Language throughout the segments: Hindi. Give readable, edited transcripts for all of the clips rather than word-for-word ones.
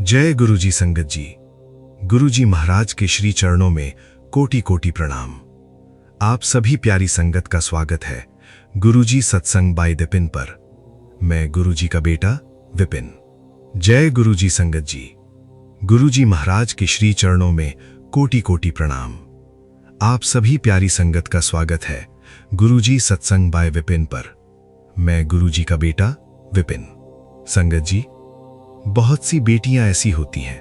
जय गुरुजी संगत जी। गुरुजी महाराज के श्री चरणों में कोटि कोटि प्रणाम। आप सभी प्यारी संगत का स्वागत है गुरुजी सत्संग बाय विपिन पर। मैं गुरुजी का बेटा विपिन। जय गुरुजी संगत जी। गुरुजी महाराज के श्री चरणों में कोटि कोटि प्रणाम। आप सभी प्यारी संगत का स्वागत है गुरुजी सत्संग बाय विपिन पर। मैं गुरुजी का बेटा विपिन। संगत जी, बहुत सी बेटियां ऐसी होती हैं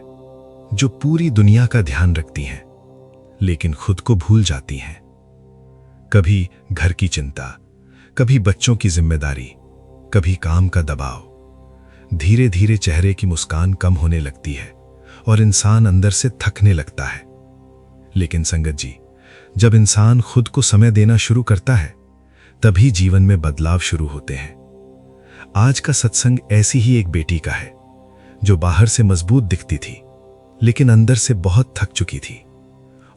जो पूरी दुनिया का ध्यान रखती हैं लेकिन खुद को भूल जाती हैं। कभी घर की चिंता, कभी बच्चों की जिम्मेदारी, कभी काम का दबाव। धीरे धीरे चेहरे की मुस्कान कम होने लगती है और इंसान अंदर से थकने लगता है। लेकिन संगत जी, जब इंसान खुद को समय देना शुरू करता है तभी जीवन में बदलाव शुरू होते हैं। आज का सत्संग ऐसी ही एक बेटी का है जो बाहर से मजबूत दिखती थी लेकिन अंदर से बहुत थक चुकी थी।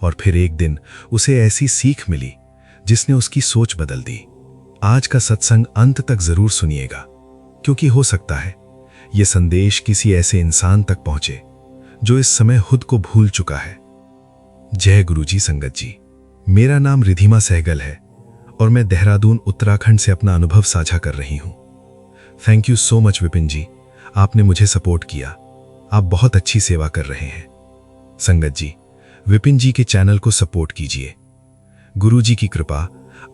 और फिर एक दिन उसे ऐसी सीख मिली जिसने उसकी सोच बदल दी। आज का सत्संग अंत तक जरूर सुनिएगा, क्योंकि हो सकता है यह संदेश किसी ऐसे इंसान तक पहुंचे जो इस समय खुद को भूल चुका है। जय गुरुजी संगत जी। मेरा नाम रिधिमा सहगल है और मैं देहरादून उत्तराखंड से अपना अनुभव साझा कर रही हूं। Thank you so much Vipin ji, आपने मुझे सपोर्ट किया। आप बहुत अच्छी सेवा कर रहे हैं। संगत जी, विपिन जी के चैनल को सपोर्ट कीजिए। गुरुजी की कृपा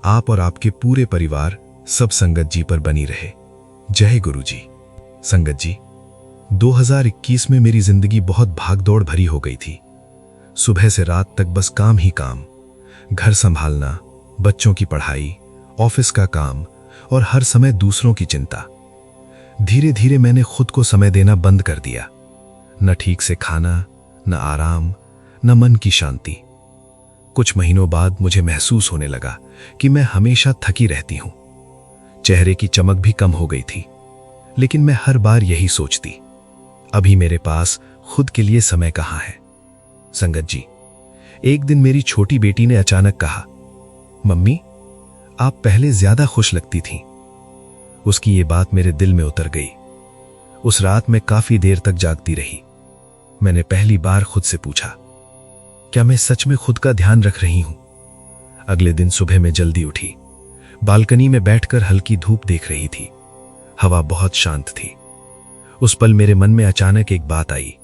आप और आपके पूरे परिवार सब संगत जी पर बनी रहे। जय गुरुजी। संगत जी, 2021 में मेरी जिंदगी बहुत भागदौड़ भरी हो गई थी। सुबह से रात तक बस काम ही काम, घर संभालना, बच्चों की पढ़ाई, ऑफिस का काम और हर समय दूसरों की चिंता। धीरे धीरे मैंने खुद को समय देना बंद कर दिया। न ठीक से खाना, न आराम, न मन की शांति। कुछ महीनों बाद मुझे महसूस होने लगा कि मैं हमेशा थकी रहती हूं। चेहरे की चमक भी कम हो गई थी। लेकिन मैं हर बार यही सोचती, अभी मेरे पास खुद के लिए समय कहां है। संगत जी, एक दिन मेरी छोटी बेटी ने अचानक कहा, मम्मी, आप पहले ज्यादा खुश लगती थीं। उसकी ये बात मेरे दिल में उतर गई। उस रात मैं काफी देर तक जागती रही। मैंने पहली बार खुद से पूछा, क्या मैं सच में खुद का ध्यान रख रही हूं? अगले दिन सुबह में जल्दी उठी। बालकनी में बैठकर हल्की धूप देख रही थी। हवा बहुत शांत थी। उस पल मेरे मन में अचानक एक बात आई,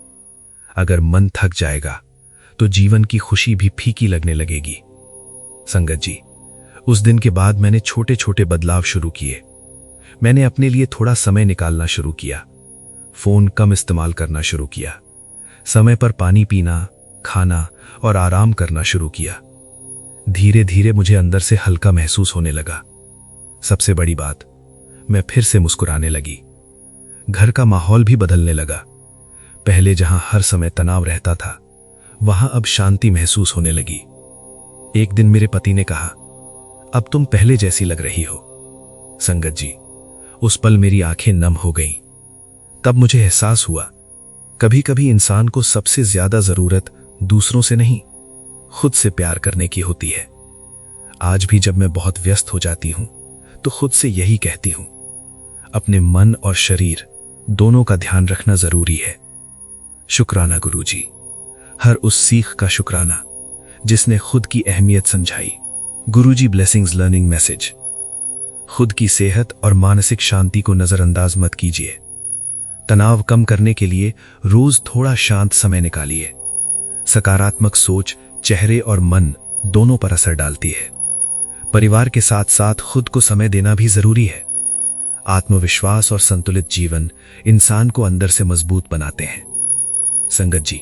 अगर मन थक जाएगा तो जीवन की खुशी भी फीकी लगने लगेगी। संगत जी, उस दिन के बाद मैंने छोटे छोटे बदलाव शुरू किए। मैंने अपने लिए थोड़ा समय निकालना शुरू किया, फोन कम इस्तेमाल करना शुरू किया, समय पर पानी पीना, खाना और आराम करना शुरू किया। धीरे धीरे मुझे अंदर से हल्का महसूस होने लगा। सबसे बड़ी बात, मैं फिर से मुस्कुराने लगी। घर का माहौल भी बदलने लगा। पहले जहां हर समय तनाव रहता था, वहां अब शांति महसूस होने लगी। एक दिन मेरे पति ने कहा, अब तुम पहले जैसी लग रही हो। संगत जी, उस पल मेरी आंखें नम हो गईं। तब मुझे एहसास हुआ, कभी कभी इंसान को सबसे ज्यादा जरूरत दूसरों से नहीं, खुद से प्यार करने की होती है। आज भी जब मैं बहुत व्यस्त हो जाती हूं तो खुद से यही कहती हूं, अपने मन और शरीर दोनों का ध्यान रखना जरूरी है। शुक्राना गुरुजी, हर उस सीख का शुक्राना जिसने खुद की अहमियत समझाई। गुरुजी ब्लेसिंग्स लर्निंग मैसेज। खुद की सेहत और मानसिक शांति को नजरअंदाज मत कीजिए। तनाव कम करने के लिए रोज थोड़ा शांत समय निकालिए। सकारात्मक सोच चेहरे और मन दोनों पर असर डालती है। परिवार के साथ साथ खुद को समय देना भी जरूरी है। आत्मविश्वास और संतुलित जीवन इंसान को अंदर से मजबूत बनाते हैं। संगत जी,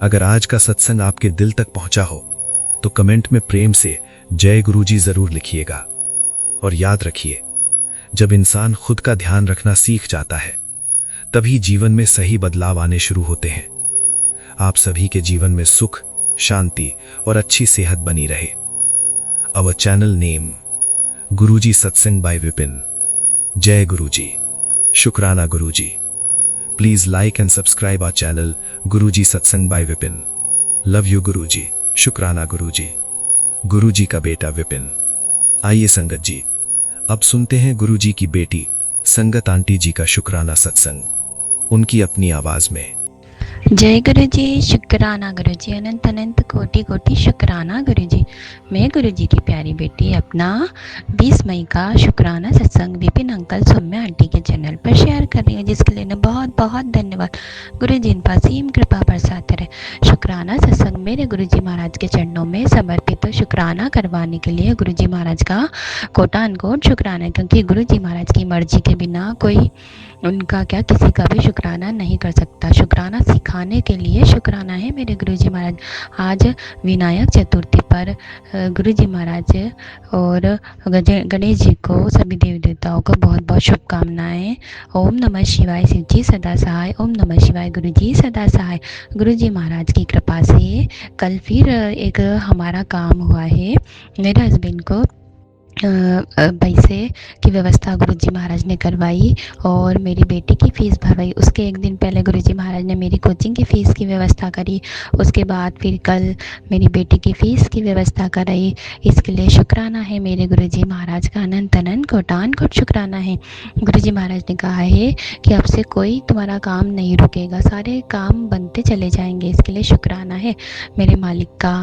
अगर आज का सत्संग आपके दिल तक पहुंचा हो तो कमेंट में प्रेम से जय गुरुजी जरूर लिखिएगा। और याद रखिए, जब इंसान खुद का ध्यान रखना सीख जाता है तभी जीवन में सही बदलाव आने शुरू होते हैं। आप सभी के जीवन में सुख, शांति और अच्छी सेहत बनी रहे। Our channel name Guruji satsang by Vipin. जय गुरुजी। शुक्राना Guruji. Please like and subscribe our channel Guruji satsang by Vipin. Love you Guruji. शुक्राना गुरुजी। गुरुजी का बेटा विपिन। आइए संगत जी, अब सुनते हैं गुरुजी की बेटी संगत आंटी जी का शुक्राना सत्संग, उनकी अपनी आवाज में। जय गुरु जी, शुक्राना गुरु जी, अनंत अनंत कोटि कोटि शुक्राना गुरु जी। मैं गुरु जी की प्यारी बेटी अपना 20 मई का शुक्राना सत्संग विपिन अंकल सौम्या आंटी के चैनल पर शेयर कर रही हूँ, जिसके लिए बहुत बहुत धन्यवाद। गुरु जी इन पर असीम कृपा बरसाते रहे। शुक्राना सत्संग मेरे गुरु जी महाराज के चरणों में समर्पित। तो शुक्राना करवाने के लिए गुरु जी महाराज का कोटान कोट शुक्राना, क्योंकि गुरु जी महाराज की मर्जी के बिना कोई उनका क्या किसी का भी शुक्राना नहीं कर सकता। शुक्राना सिखाने के लिए शुक्राना है मेरे गुरुजी महाराज। आज विनायक चतुर्थी पर गुरुजी महाराज और गणेश जी को, सभी देवी देवताओं को बहुत बहुत शुभकामनाएं। ओम नमः शिवाय, शिव जी सदा सहाय। ओम नमः शिवाय, गुरु जी सदा सहाय। गुरु जी महाराज की कृपा से कल फिर एक हमारा काम हुआ है। मेरे हस्बैंड को पैसे की व्यवस्था गुरुजी महाराज ने करवाई और मेरी बेटी की फ़ीस भरवाई। उसके एक दिन पहले गुरुजी महाराज ने मेरी कोचिंग की फ़ीस की व्यवस्था करी। उसके बाद फिर कल मेरी बेटी की फ़ीस की व्यवस्था कराई। इसके लिए शुक्राना है मेरे गुरुजी महाराज का, अनंत अनंत कोटान कोट शुक्राना है। गुरुजी महाराज ने कहा है कि अब से कोई तुम्हारा काम नहीं रुकेगा, सारे काम बनते चले जाएंगे। इसके लिए शुक्राना है मेरे मालिक का।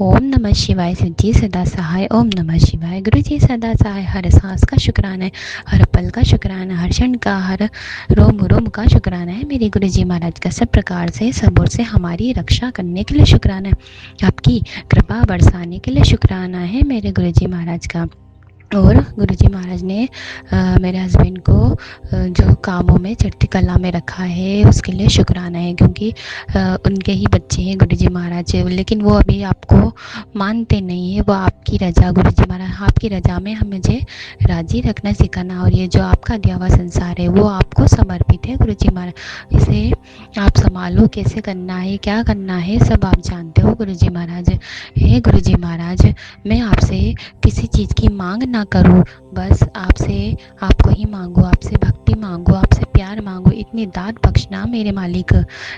ओम नमः शिवाय, शिव जी सदा सहाय। ओम नमः शिवाय, गुरु जी सदा सहाय। हर सांस का शुक्राना है, हर पल का शुक्राना, हर क्षण का, हर रोम रोम का शुक्राना है मेरे गुरु जी महाराज का। सब प्रकार से सब ओर से हमारी रक्षा करने के लिए शुक्राना है। आपकी कृपा बरसाने के लिए शुक्राना है मेरे गुरु जी महाराज का। और गुरुजी महाराज ने मेरे हस्बैंड को जो कामों में चढ़ती कला में रखा है उसके लिए शुक्राना है, क्योंकि उनके ही बच्चे हैं गुरुजी महाराज, लेकिन वो अभी आपको मानते नहीं है। वो आपकी रजा, गुरुजी महाराज आपकी रजा में हम मुझे राजी रखना सिखाना, और ये जो आपका दिया हुआ संसार है वो आपको समर्पित है गुरुजी महाराज। इसे आप संभालो, कैसे करना है, क्या करना है, सब आप जानते हो गुरुजी महाराज। हे गुरुजी महाराज, मैं आपसे किसी चीज़ की मांग ना करूं, बस आपको ही मांगो, आपसे भक्ति मांगो, आपसे प्यार मांगो। इतनी दात बख्शना मेरे मालिक,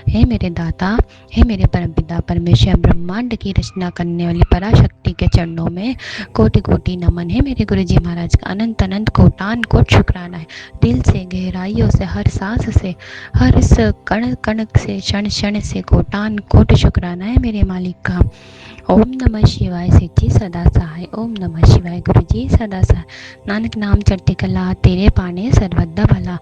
है मेरे दाता, है मेरे परमपिता परमेश्वर। ब्रह्मांड की रचना करने वाली पराशक्ति के चरणों में कोटि कोटि नमन है मेरे गुरु जी महाराज का। अनंत अनंत कोटान कोट शुक्राना है, दिल से, गहराइयों से, हर सांस से, हर इस कण कण से, क्षण क्षण से कोटान कोट शुक्राना है मेरे मालिक का। ओम नमः शिवाय, शिव जी सदा सहाय। ओम नमः शिवाय, गुरु जी सदा सहाय। नानक नाम चढ़ती कला, तेरे पाने सर्वदा भला,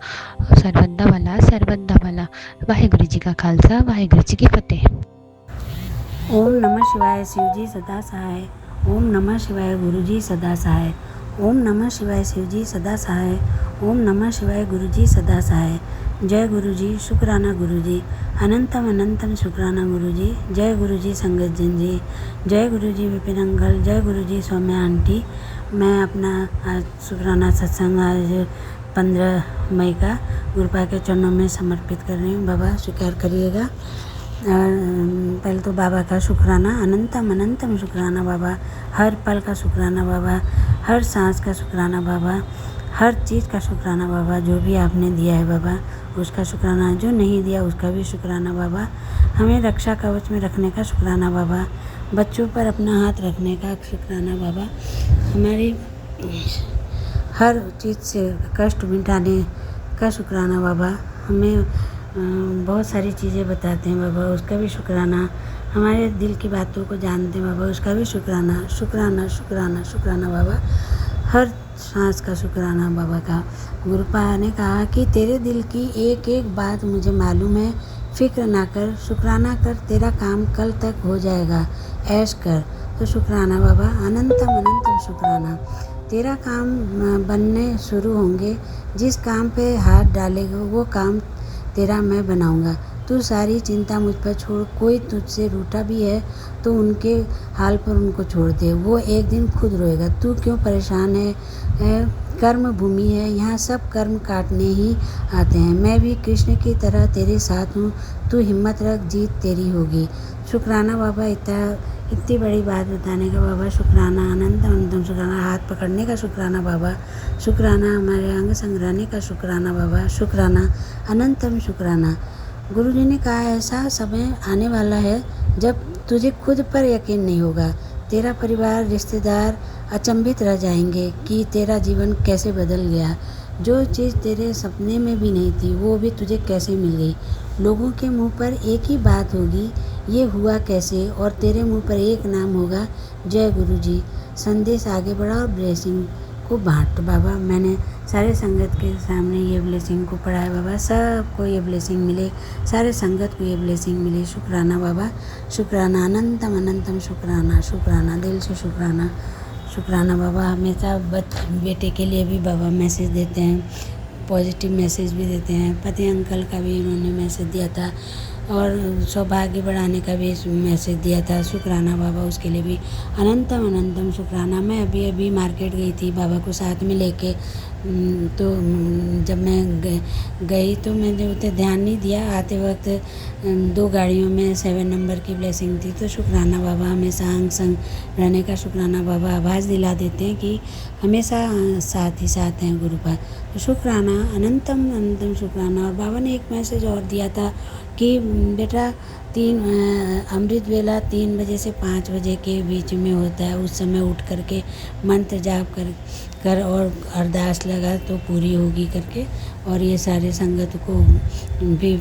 सर्वदा भला, सर्वदा भला। वाहेगुरु जी का खालसा, वाहेगुरु जी की फतेह। ओम नमः शिवाय, शिव जी सदा सहाय। ओम नमः शिवाय, गुरु जी सदा सहाय। ओम नमः शिवाय, शिव जी सदा सहाय। ओम नमः शिवाय, गुरु जी सदा सहाय। जय गुरु जी, शुक्राना गुरु जी, अनंतम अनंतम शुक्राना गुरु जी। जय गुरु जी संगत जन जी, जय गुरु जी विपिन अंकल, जय गुरु जी सौम्या आंटी। मैं अपना आज शुक्राना सत्संग आज 15 मई का गुरुपा के चरणों में समर्पित कर रही हूँ। बाबा स्वीकार करिएगा। पहले तो बाबा का शुक्राना, अनंतम अनंतम शुक्राना बाबा, हर पल का शुक्राना बाबा, हर सांस का शुक्राना बाबा, हर चीज़ का शुक्राना बाबा। जो भी आपने दिया है बाबा उसका शुक्राना, जो नहीं दिया उसका भी शुक्राना बाबा। हमें रक्षा कवच में रखने का शुक्राना बाबा, बच्चों पर अपना हाथ रखने का शुक्राना बाबा, हमारी हर चीज़ से कष्ट मिटाने का शुक्राना बाबा। हमें बहुत सारी चीज़ें बताते हैं बाबा, उसका भी शुक्राना। हमारे दिल की बातों को जानते हैं बाबा, उसका भी शुक्राना, शुक्राना शुक्राना शुक्राना बाबा। हर सांस का शुक्राना बाबा का। गुरुपा ने कहा कि तेरे दिल की एक एक बात मुझे मालूम है, फिक्र ना कर, शुक्राना कर, तेरा काम कल तक हो जाएगा, ऐश कर। तो शुक्राना बाबा, अनंतम अनंतम शुक्राना। तेरा काम बनने शुरू होंगे, जिस काम पे हाथ डालेगा वो काम तेरा मैं बनाऊंगा। तू सारी चिंता मुझ पर छोड़, कोई तुझसे रूठा भी है तो उनके हाल पर उनको छोड़ दे, वो एक दिन खुद रोएगा। तू क्यों परेशान है? कर्म भूमि है, यहाँ सब कर्म काटने ही आते हैं। मैं भी कृष्ण की तरह तेरे साथ हूँ, तू हिम्मत रख, जीत तेरी होगी। शुक्राना बाबा, इतनी बड़ी बात बताने का बाबा शुक्राना, अनंत अनंतम शुक्राना। हाथ पकड़ने का शुक्राना बाबा, शुक्राना। हमारे अंग संग्रहने का शुक्राना बाबा, शुक्राना, अनंतम शुक्राना। गुरु जी ने कहा ऐसा समय आने वाला है जब तुझे खुद पर यकीन नहीं होगा, तेरा परिवार रिश्तेदार अचंभित रह जाएंगे कि तेरा जीवन कैसे बदल गया। जो चीज़ तेरे सपने में भी नहीं थी वो भी तुझे कैसे मिल गई। लोगों के मुंह पर एक ही बात होगी, ये हुआ कैसे, और तेरे मुंह पर एक नाम होगा, जय गुरु जी। संदेश आगे बढ़ा और ब्लेसिंग को बांट। बाबा मैंने सारे संगत के सामने ये ब्लेसिंग को पढ़ा है बाबा, सबको ये ब्लेसिंग मिले, सारे संगत को ये ब्लेसिंग मिले। शुक्राना बाबा, शुक्राना, अनंतम अनंतम शुक्राना, शुक्राना, दिल से शुक्राना। शुक्राना बाबा। हमेशा बेटे के लिए भी बाबा मैसेज देते हैं, पॉजिटिव मैसेज भी देते हैं। पति अंकल का भी उन्होंने मैसेज दिया था और सौभाग्य बढ़ाने का भी मैसेज दिया था। शुक्राना बाबा, उसके लिए भी अनंतम अनंतम शुक्राना। मैं अभी अभी मार्केट गई थी बाबा को साथ में लेके, तो जब मैं गई तो मैंने उतना ध्यान नहीं दिया। आते वक्त 2 गाड़ियों में 7 नंबर की ब्लेसिंग थी। तो शुक्राना बाबा, हमेशा अंग संग रहने का शुक्राना बाबा आवाज़ दिला देते हैं कि हमेशा साथ ही साथ हैं गुरु पाद। तो शुक्राना, अनंतम अनंतम शुक्राना। और बाबा ने एक मैसेज और दिया था कि बेटा अमृत वेला 3 बजे से 5 बजे के बीच में होता है, उस समय उठ करके मंत्र जाप कर और अरदास लगा तो पूरी होगी करके, और ये सारे संगत को भी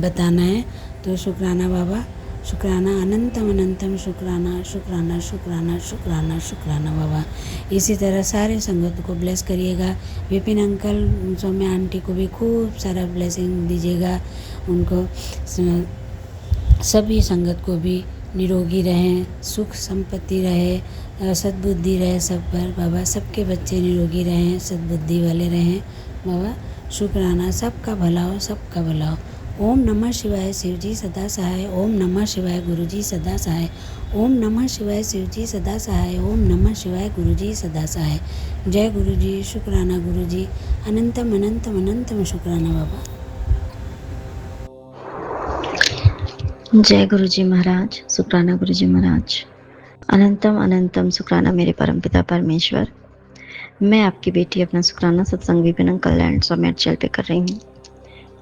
बताना है। तो शुक्राना बाबा, शुक्राना, अनंतम अनंतम शुक्राना, शुक्राना शुक्राना शुक्राना शुक्राना बाबा। इसी तरह सारे संगत को ब्लेस करिएगा। विपिन अंकल, सौम्या आंटी को भी खूब सारा ब्लेसिंग दीजिएगा। उनको सभी संगत को भी निरोगी रहें, सुख संपत्ति रहे, सद्बुद्धि रहे सब पर बाबा। सबके बच्चे निरोगी रहें, सद्बुद्धि वाले रहें बाबा। शुक्राना, सबका भला हो, सबका भला हो। ओम नमः शिवाय, शिव जी सदा सहाय। ओम नमः शिवाय, गुरु जी सदा सहाय। ओम नमः शिवाय, शिव जी सदा सहाय। ओम नमः शिवाय, गुरु जी सदा सहाय। जय गुरु जी। शुक्राना गुरु जी, अनंतम अनंतम अनंतम शुक्राना बाबा। जय गुरु जी महाराज, शुक्राना गुरु जी महाराज, अनंतम अनंतम शुक्राना मेरे परमपिता परमेश्वर। मैं आपकी बेटी अपना शुक्राना सत्संग विपिन अंकल लैंड स्वामी चैनल पे कर रही हूँ।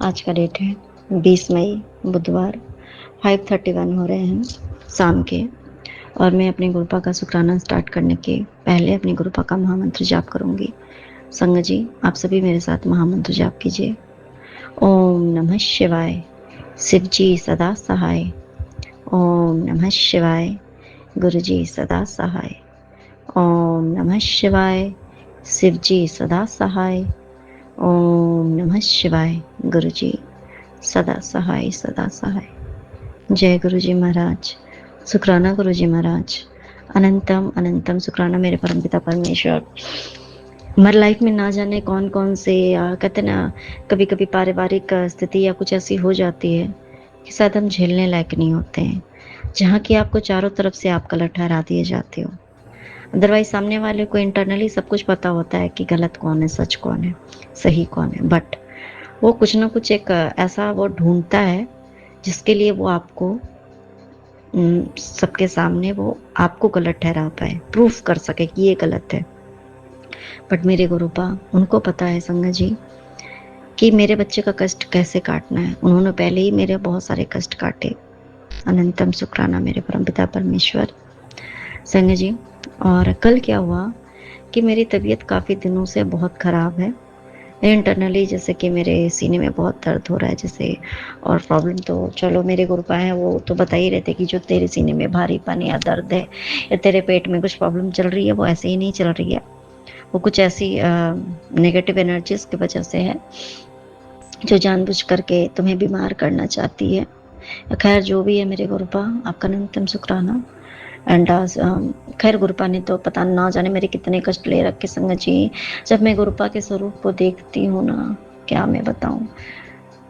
आज का डेट है 20 मई बुधवार, 5:31 हो रहे हैं शाम के, और मैं अपने गुरुपा का शुक्राना स्टार्ट करने के पहले अपने गुरुपा का महामंत्र जाप करूँगी। संग जी, आप सभी मेरे साथ महामंत्र जाप कीजिए। ओम नमः शिवाय, शिव जी सदा सहाय। ओम नमः शिवाय, गुरु जी सदा सहाय। ओम नमः शिवाय, शिव जी सदा सहाय। ओम नमः शिवाय, गुरु जी सदा सहाय, सदा सहाय। जय गुरु जी महाराज, शुक्राना गुरु जी महाराज, अनंतम अनंतम शुक्राना मेरे परमपिता परमेश्वर। हमारी लाइफ में ना जाने कौन कौन से कहते ना, कभी कभी पारिवारिक स्थिति या कुछ ऐसी हो जाती है कि शायद हम झेलने लायक नहीं होते हैं, जहाँ की आपको चारों तरफ से आप गलत ठहरा दिए जाते हो। अदरवाइज सामने वाले को इंटरनली सब कुछ पता होता है कि गलत कौन है, सच कौन है, सही कौन है, बट वो कुछ ना कुछ एक ऐसा वो ढूंढता है जिसके लिए वो आपको सबके सामने वो आपको गलत ठहरा पाए, प्रूफ कर सके कि ये गलत है। बट मेरे गुरुपा, उनको पता है संगत जी कि मेरे बच्चे का कष्ट कैसे काटना है। उन्होंने पहले ही मेरे बहुत सारे कष्ट काटे। अनंतम शुक्राना मेरे परमपिता परमेश्वर। संगत जी, और कल क्या हुआ कि मेरी तबीयत काफ़ी दिनों से बहुत ख़राब है इंटरनली, जैसे कि मेरे सीने में बहुत दर्द हो रहा है जैसे, और प्रॉब्लम तो चलो मेरे गुरुपा हैं वो तो बता ही रहते कि जो तेरे सीने में भारीपन या दर्द है या तेरे पेट में कुछ प्रॉब्लम चल रही है वो ऐसे ही नहीं चल रही है, वो कुछ ऐसी नेगेटिव एनर्जीज की वजह से है जो जानबूझ करके तुम्हें बीमार करना चाहती है। खैर जो भी है मेरे गुरुपा, आपका अनंतम शुक्राना। एंड खैर गुरुपा ने तो पता ना जाने मेरे कितने कष्ट ले रखे संगत जी। जब मैं गुरुपा के स्वरूप को देखती हूँ ना, क्या मैं बताऊँ,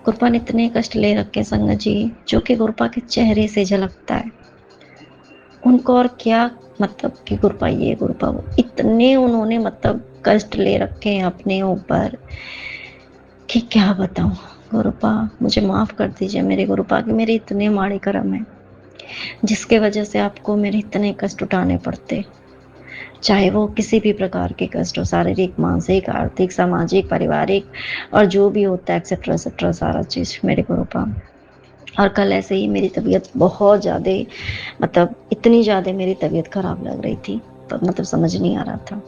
गुरुपा ने इतने कष्ट ले रखे संगत जी जो कि गुरुपा के चेहरे से झलकता है। उनको और क्या मतलब कि गुरुपा ये गुरुपा वो, इतने उन्होंने मतलब कष्ट ले रखे हैं अपने ऊपर कि क्या बताऊं। गुरुपा मुझे माफ़ कर दीजिए मेरे गुरुपा, कि मेरे इतने माड़े कर्म हैं जिसके वजह से आपको मेरे इतने कष्ट उठाने पड़ते, चाहे वो किसी भी प्रकार के कष्ट हो, शारीरिक, मानसिक, आर्थिक, सामाजिक, पारिवारिक, और जो भी होता है एक्सेट्रा एक्सेट्रा सारा चीज़ मेरे गुरुपा। और कल ऐसे ही मेरी तबीयत बहुत ज़्यादा, मतलब इतनी ज़्यादा मेरी तबीयत ख़राब लग रही थी, तो मतलब समझ नहीं आ रहा था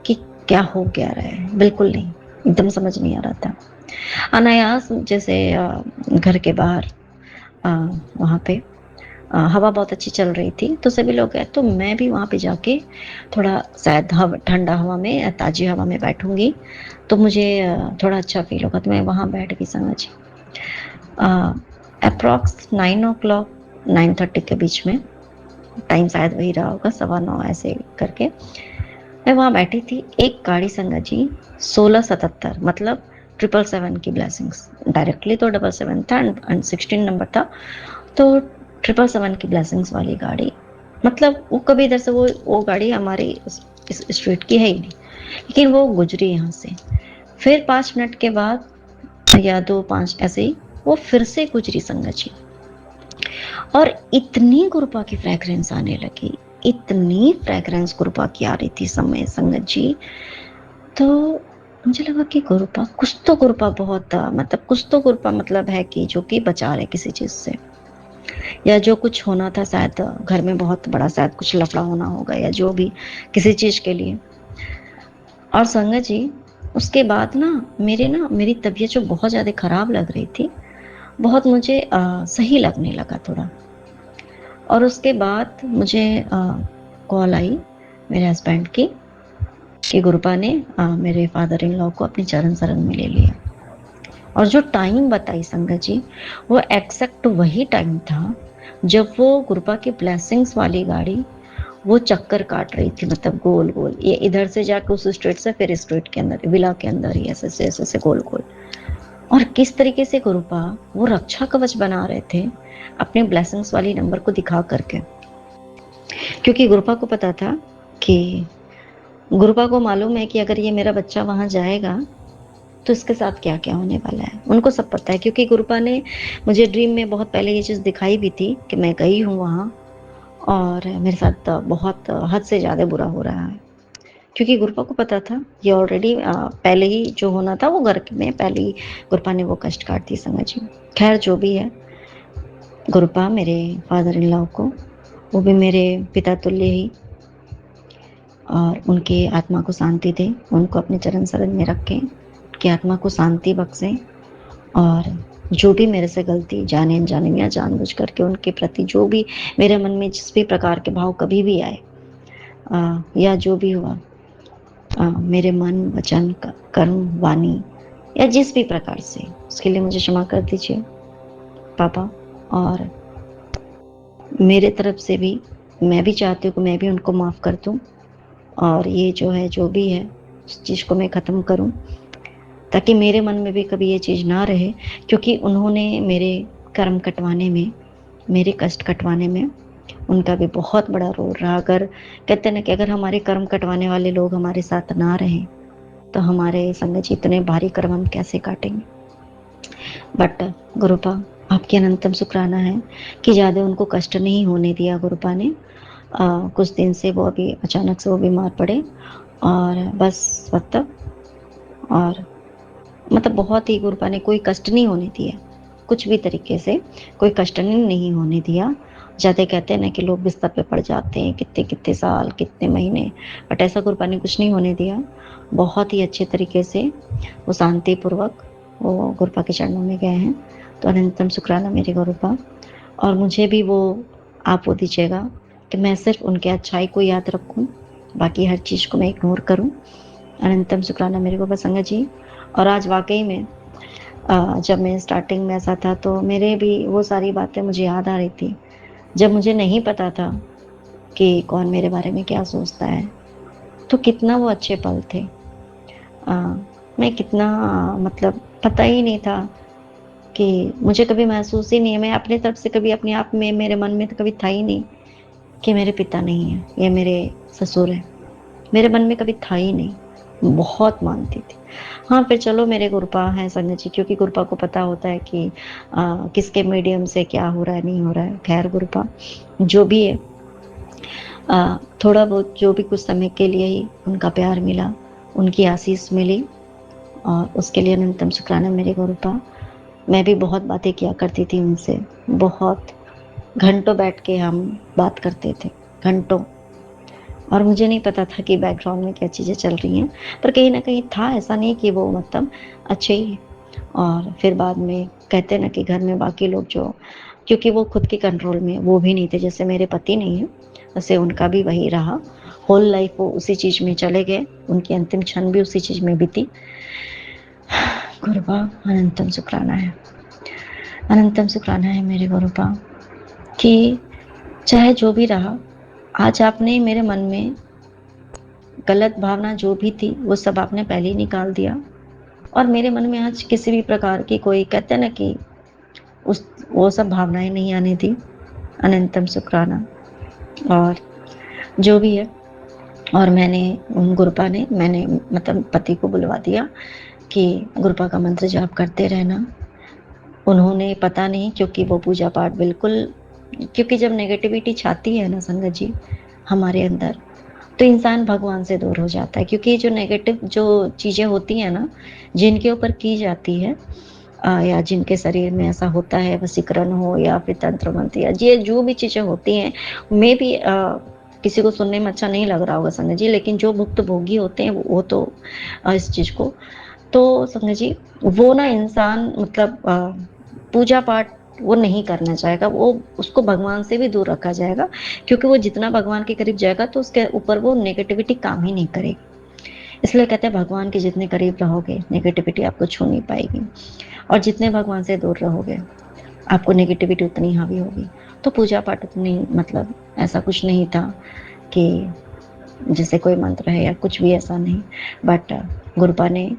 कि क्या हो क्या रहा है, बिल्कुल नहीं। एकदम समझ नहीं आ रहा था। अनायास जैसे घर के बाहर अ, वहाँ पे हवा बहुत अच्छी चल रही थी, तो सभी लोग गए, तो मैं भी वहाँ पे जाके थोड़ा शायद ठंडा हवा में या ताज़ी हवा में बैठूँगी, तो मुझे थोड़ा अच्छा फ़ील होगा, तो मैं वहाँ बैठ गई संगत जी। एप्रॉक्स 9 9:30 के बीच में, टाइम शायद वही रहा होगा, 9:15 ऐसे करके मैं वहाँ बैठी थी। एक गाड़ी संगत जी 1677 मतलब 777 की ब्लेसिंग्स, डायरेक्टली तो 777 था एंड 16 नंबर था, तो 777 की ब्लेसिंग्स वाली गाड़ी, मतलब वो कभी इधर से वो गाड़ी हमारी इस स्ट्रीट की है ही नहीं, लेकिन वो गुजरी यहाँ से। फिर 5 मिनट के बाद या 2-5 ऐसे ही वो फिर से गुजरी संगत जी, और इतनी गुरपा की फ्रेग्रेंस आने लगी, इतनी फ्रेग्रेंस गुरपा की आ रही थी समय संगत जी, तो मुझे लगा कि गुरपा कुछ तो गुरपा बहुत मतलब कुछ तो गुरपा मतलब है कि जो कि बचा रहे किसी चीज़ से, या जो कुछ होना था शायद घर में बहुत बड़ा शायद कुछ लफड़ा होना होगा या जो भी किसी चीज़ के लिए। और संगत जी उसके बाद ना मेरी तबीयत जो बहुत ज़्यादा खराब लग रही थी, बहुत मुझे सही लगने लगा थोड़ा। और उसके बाद मुझे कॉल आई मेरे हस्बैंड की कि गुरपा ने मेरे फादर इन लॉ को अपनी चरण शरण में ले लिया। और जो टाइम बताई संगत जी, वो एग्जैक्ट वही टाइम था जब वो गुरपा की ब्लेसिंग्स वाली गाड़ी वो चक्कर काट रही थी, मतलब गोल गोल, ये इधर से जाके उस स्ट्रीट से फिर स्ट्रीट के अंदर विला के अंदर ही ऐसे ऐसे ऐसे गोल गोल। और किस तरीके से गुरुपा वो रक्षा कवच बना रहे थे अपने ब्लेसिंग्स वाली नंबर को दिखा करके, क्योंकि गुरुपा को पता था कि गुरुपा को मालूम है कि अगर ये मेरा बच्चा वहां जाएगा तो इसके साथ क्या क्या होने वाला है, उनको सब पता है, क्योंकि गुरुपा ने मुझे ड्रीम में बहुत पहले ये चीज़ दिखाई भी थी कि मैं गई हूँ वहाँ और मेरे साथ बहुत हद से ज़्यादा बुरा हो रहा है। क्योंकि गुरपा को पता था ये ऑलरेडी पहले ही जो होना था वो घर में पहले ही गुरपा ने वो कष्ट काट दी संगत जी। खैर जो भी है, गुरपा मेरे फादर इन लॉ को, वो भी मेरे पिता तुल्य ही, और उनकी आत्मा को शांति दे, उनको अपने चरण शरण में रखें, उनकी आत्मा को शांति बख्शें। और जो भी मेरे से गलती जाने अनजाने या जानबूझ करके उनके प्रति जो भी मेरे मन में जिस भी प्रकार के भाव कभी भी आए या जो भी हुआ, मेरे मन वचन कर्म वाणी या जिस भी प्रकार से, उसके लिए मुझे क्षमा कर दीजिए पापा। और मेरे तरफ से भी मैं भी चाहती हूँ कि मैं भी उनको माफ़ कर दूँ, और ये जो है जो भी है उस चीज़ को मैं ख़त्म करूँ, ताकि मेरे मन में भी कभी ये चीज़ ना रहे, क्योंकि उन्होंने मेरे कर्म कटवाने में, मेरे कष्ट कटवाने में उनका भी बहुत बड़ा रोल रहा। अगर कहते हैं ना कि अगर हमारे कर्म कटवाने वाले लोग हमारे साथ ना रहें तो हमारे संगत जी इतने भारी कर्म हम कैसे काटेंगे। बट गुरुपा आपकी अनंतम शुक्राना है कि ज़्यादा उनको कष्ट नहीं होने दिया गुरुपा ने। कुछ दिन से वो अभी अचानक से वो बीमार पड़े और बस मतलब, और मतलब बहुत ही गुरुपा ने कोई कष्ट नहीं होने दिया, कुछ भी तरीके से कोई कष्ट नहीं होने दिया। ज़्यादा कहते हैं ना कि लोग बिस्तर पे पड़ जाते हैं कितने कितने साल कितने महीने, बट ऐसा गुरुपा ने कुछ नहीं होने दिया। बहुत ही अच्छे तरीके से वो शांतिपूर्वक वो गुरुपा के चरणों में गए हैं। तो अनंतम शुक्राना मेरे गुरुपा, और मुझे भी वो आप वो दीजिएगा कि मैं सिर्फ उनके अच्छाई को याद रखूं, बाकी हर चीज़ को मैं इग्नोर करूं। अनंतम शुक्राना मेरे गुरुपा संगत जी। और आज वाकई में जब मैं स्टार्टिंग में ऐसा था तो मेरे भी वो सारी बातें मुझे याद आ रही थी, जब मुझे नहीं पता था कि कौन मेरे बारे में क्या सोचता है, तो कितना वो अच्छे पल थे। मैं कितना मतलब पता ही नहीं था कि मुझे कभी महसूस ही नहीं है, मैं अपनी तरफ से कभी अपने आप में मेरे मन में तो कभी था ही नहीं कि मेरे पिता नहीं है या मेरे ससुर है, मेरे मन में कभी था ही नहीं। बहुत मानती थी। हाँ फिर चलो मेरे गुरुपा हैं संगत जी, क्योंकि गुरुपा को पता होता है कि किसके मीडियम से क्या हो रहा है नहीं हो रहा है। खैर गुरुपा जो भी है, थोड़ा बहुत जो भी कुछ समय के लिए ही उनका प्यार मिला, उनकी आशीष मिली, और उसके लिए अनंतम शुक्राना मेरे गुरुपा। मैं भी बहुत बातें किया करती थी उनसे, बहुत घंटों बैठ के हम बात करते थे, घंटों। और मुझे नहीं पता था कि बैकग्राउंड में क्या चीज़ें चल रही हैं, पर कहीं न कहीं था, ऐसा नहीं कि वो मतलब अच्छे ही। और फिर बाद में कहते हैं ना कि घर में बाकी लोग जो, क्योंकि वो खुद के कंट्रोल में वो भी नहीं थे, जैसे मेरे पति नहीं हैं, वैसे उनका भी वही रहा। होल लाइफ़ वो उसी चीज़ में चले गए, उनकी अंतिम क्षण भी उसी चीज़ में बीती। गुरुबा अनंतम शुक्राना है, अनंतम शुक्राना है मेरे गुरुबा कि चाहे जो भी रहा, आज आपने मेरे मन में गलत भावना जो भी थी, वो सब आपने पहले ही निकाल दिया और मेरे मन में आज किसी भी प्रकार की कोई, कहते हैं ना कि उस वो सब भावनाएँ नहीं आने दी। अनंतम शुक्राना। और जो भी है, और गुरुपा ने मैंने मतलब पति को बुलवा दिया कि गुरुपा का मंत्र जाप करते रहना। उन्होंने पता नहीं, क्योंकि वो पूजा पाठ बिल्कुल, क्योंकि जब नेगेटिविटी छाती है ना संगत जी हमारे अंदर, तो इंसान भगवान से दूर हो जाता है, क्योंकि जो नेगेटिव जो चीज़ें होती हैं ना, जिनके ऊपर की जाती है या जिनके शरीर में ऐसा होता है, वशीकरण हो या फिर तंत्र मंत्र या ये जो भी चीज़ें होती हैं, मे बी किसी को सुनने में अच्छा नहीं लग रहा होगा संगत जी, लेकिन जो भुक्तभोगी होते हैं वो तो इस चीज़ को, तो संगत जी वो ना इंसान मतलब पूजा पाठ वो नहीं करना चाहेगा, वो उसको भगवान से भी दूर रखा जाएगा, क्योंकि वो जितना भगवान के करीब जाएगा तो उसके ऊपर वो नेगेटिविटी काम ही नहीं करेगी। इसलिए कहते हैं भगवान के जितने करीब रहोगे नेगेटिविटी आपको छू नहीं पाएगी, और जितने भगवान से दूर रहोगे आपको नेगेटिविटी उतनी हावी होगी। तो पूजा पाठ उतनी मतलब ऐसा कुछ नहीं था कि जैसे कोई मंत्र है या कुछ भी ऐसा नहीं, बट गुरुपा ने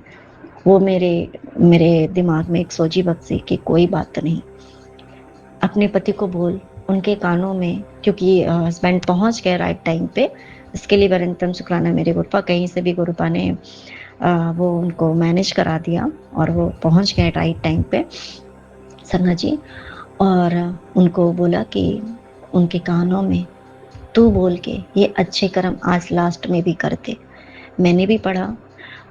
वो मेरे मेरे दिमाग में एक सोची बक्सी कि कोई बात नहीं, अपने पति को बोल, उनके कानों में, क्योंकि हस्बैंड पहुंच गए राइट टाइम पे, इसके लिए अनंतम शुक्राना मेरे गुरुपा। कहीं से भी गुरुपा ने वो उनको मैनेज करा दिया और वो पहुंच गए राइट टाइम पे संगत जी। और उनको बोला कि उनके कानों में तू बोल के ये अच्छे कर्म आज लास्ट में भी करते। मैंने भी पढ़ा,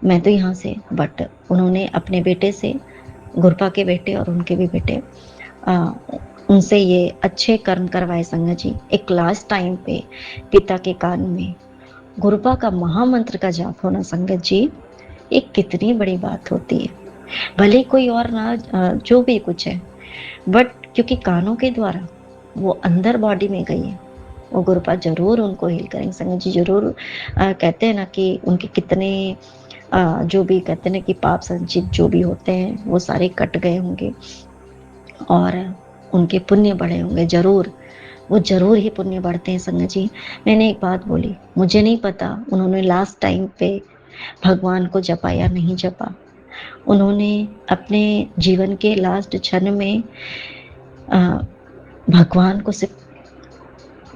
मैं तो यहाँ से, बट उन्होंने अपने बेटे से, गुरुपा के बेटे और उनके भी बेटे, उनसे ये अच्छे कर्म करवाए संगत जी। एक लास्ट टाइम पे पिता के कान में गुरुपा का महामंत्र का जाप होना संगत जी, एक कितनी बड़ी बात होती है। भले कोई और ना जो भी कुछ है, बट क्योंकि कानों के द्वारा वो अंदर बॉडी में गई है, वो गुरुपा जरूर उनको हील करेंगे संगत जी, जरूर। कहते हैं ना कि उनके कितने जो भी कहते हैं ना कि पाप संचित जो भी होते हैं वो सारे कट गए होंगे और उनके पुण्य बढ़े होंगे, जरूर वो जरूर ही पुण्य बढ़ते हैं संगत जी। मैंने एक बात बोली, मुझे नहीं पता उन्होंने लास्ट टाइम पे भगवान को जपा या नहीं जपा, उन्होंने अपने जीवन के लास्ट क्षण में भगवान को सिर्फ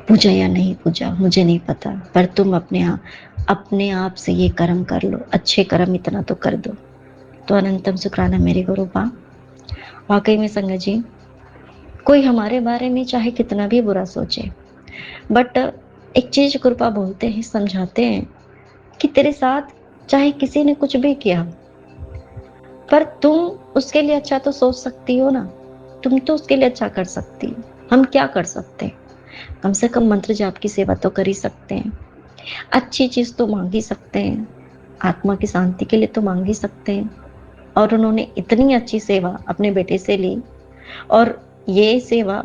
पूजा या नहीं पूजा मुझे नहीं पता, पर तुम अपने आप से ये कर्म कर लो, अच्छे कर्म इतना तो कर दो। तो अनंतम शुक्राना मेरे गुरुपा। वाकई में संगत जी, कोई हमारे बारे में चाहे कितना भी बुरा सोचे, बट एक चीज गुरुपा बोलते हैं, समझाते हैं कि तेरे साथ चाहे किसी ने कुछ भी किया, पर तुम उसके लिए अच्छा तो सोच सकती हो ना, तुम तो उसके लिए अच्छा कर सकती हो। हम क्या कर सकते हैं, कम से कम मंत्र जाप की सेवा तो कर ही सकते हैं, अच्छी चीज तो मांग ही सकते हैं, आत्मा की शांति के लिए तो मांग ही सकते हैं। और उन्होंने इतनी अच्छी सेवा अपने बेटे से ली, और ये सेवा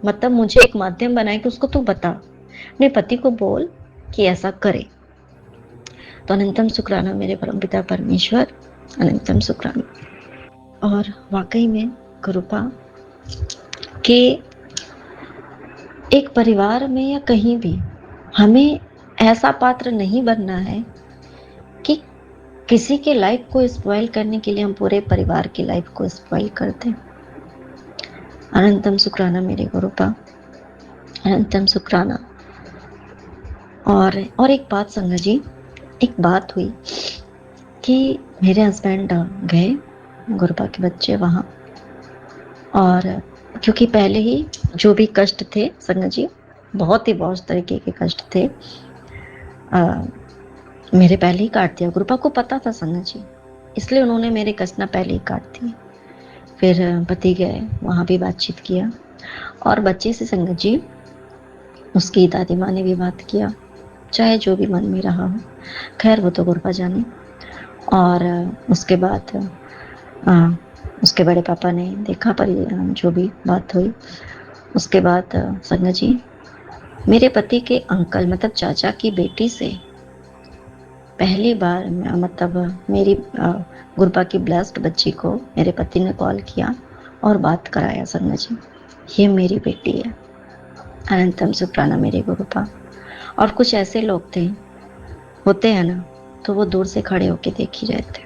मतलब मुझे एक माध्यम बनाए कि उसको तू बता, अपने पति को बोल कि ऐसा करे। तो अनंतम शुक्राना मेरे परमपिता परमेश्वर, अनंतम शुक्राना। और वाकई में कृपा कि एक परिवार में या कहीं भी हमें ऐसा पात्र नहीं बनना है कि किसी के लाइफ को स्पॉइल करने के लिए हम पूरे परिवार की लाइफ को स्पॉइल कर दें। अनंतम शुक्राना मेरे गुरुपा, अनंतम शुक्राना। और एक बात संगत जी, एक बात हुई कि मेरे हस्बैंड गए गुरुपा के बच्चे वहाँ, और क्योंकि पहले ही जो भी कष्ट थे संगत जी, बहुत तरीके के कष्ट थे, मेरे पहले ही काट दिया। गुरुपा को पता था संगत जी, इसलिए उन्होंने मेरे कष्ट ना पहले ही काट दिए। फिर पति गए, वहाँ भी बातचीत किया, और बच्चे से संगत जी उसकी दादी माँ ने भी बात किया, चाहे जो भी मन में रहा हो, खैर वो तो गुरबा जाने। और उसके बाद उसके बड़े पापा ने देखा, पर जो भी बात हुई उसके बाद संगत जी, मेरे पति के अंकल मतलब चाचा की बेटी से पहली बार मतलब मेरी गुरबा की ब्लेस्ड बच्ची को मेरे पति ने कॉल किया और बात कराया संगत जी, ये मेरी बेटी है, अनंतम सुप्राना मेरी गुरबा। और कुछ ऐसे लोग थे, होते हैं ना, तो वो दूर से खड़े होके देख ही रहे थे।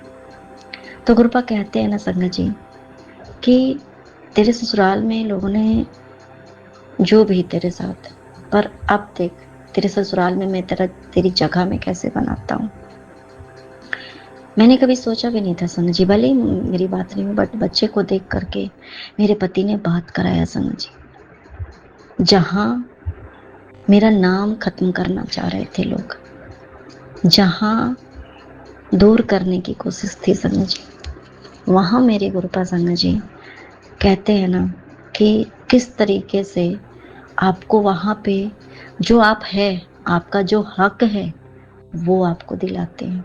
तो गुरबा कहते हैं ना संगत जी कि तेरे ससुराल में लोगों ने जो भी तेरे साथ, पर अब देख तेरे ससुराल में मैं तेरी जगह में कैसे बनाता हूँ। मैंने कभी सोचा भी नहीं था संगत जी, भले ही मेरी बात नहीं हुई, बट बच्चे को देख करके मेरे पति ने बात कराया संगत जी। जहाँ मेरा नाम खत्म करना चाह रहे थे लोग, जहाँ दूर करने की कोशिश थी संगत जी, वहाँ मेरे गुरुपा संगत जी कहते हैं ना कि किस तरीके से आपको वहाँ पे जो आप है, आपका जो हक है वो आपको दिलाते हैं।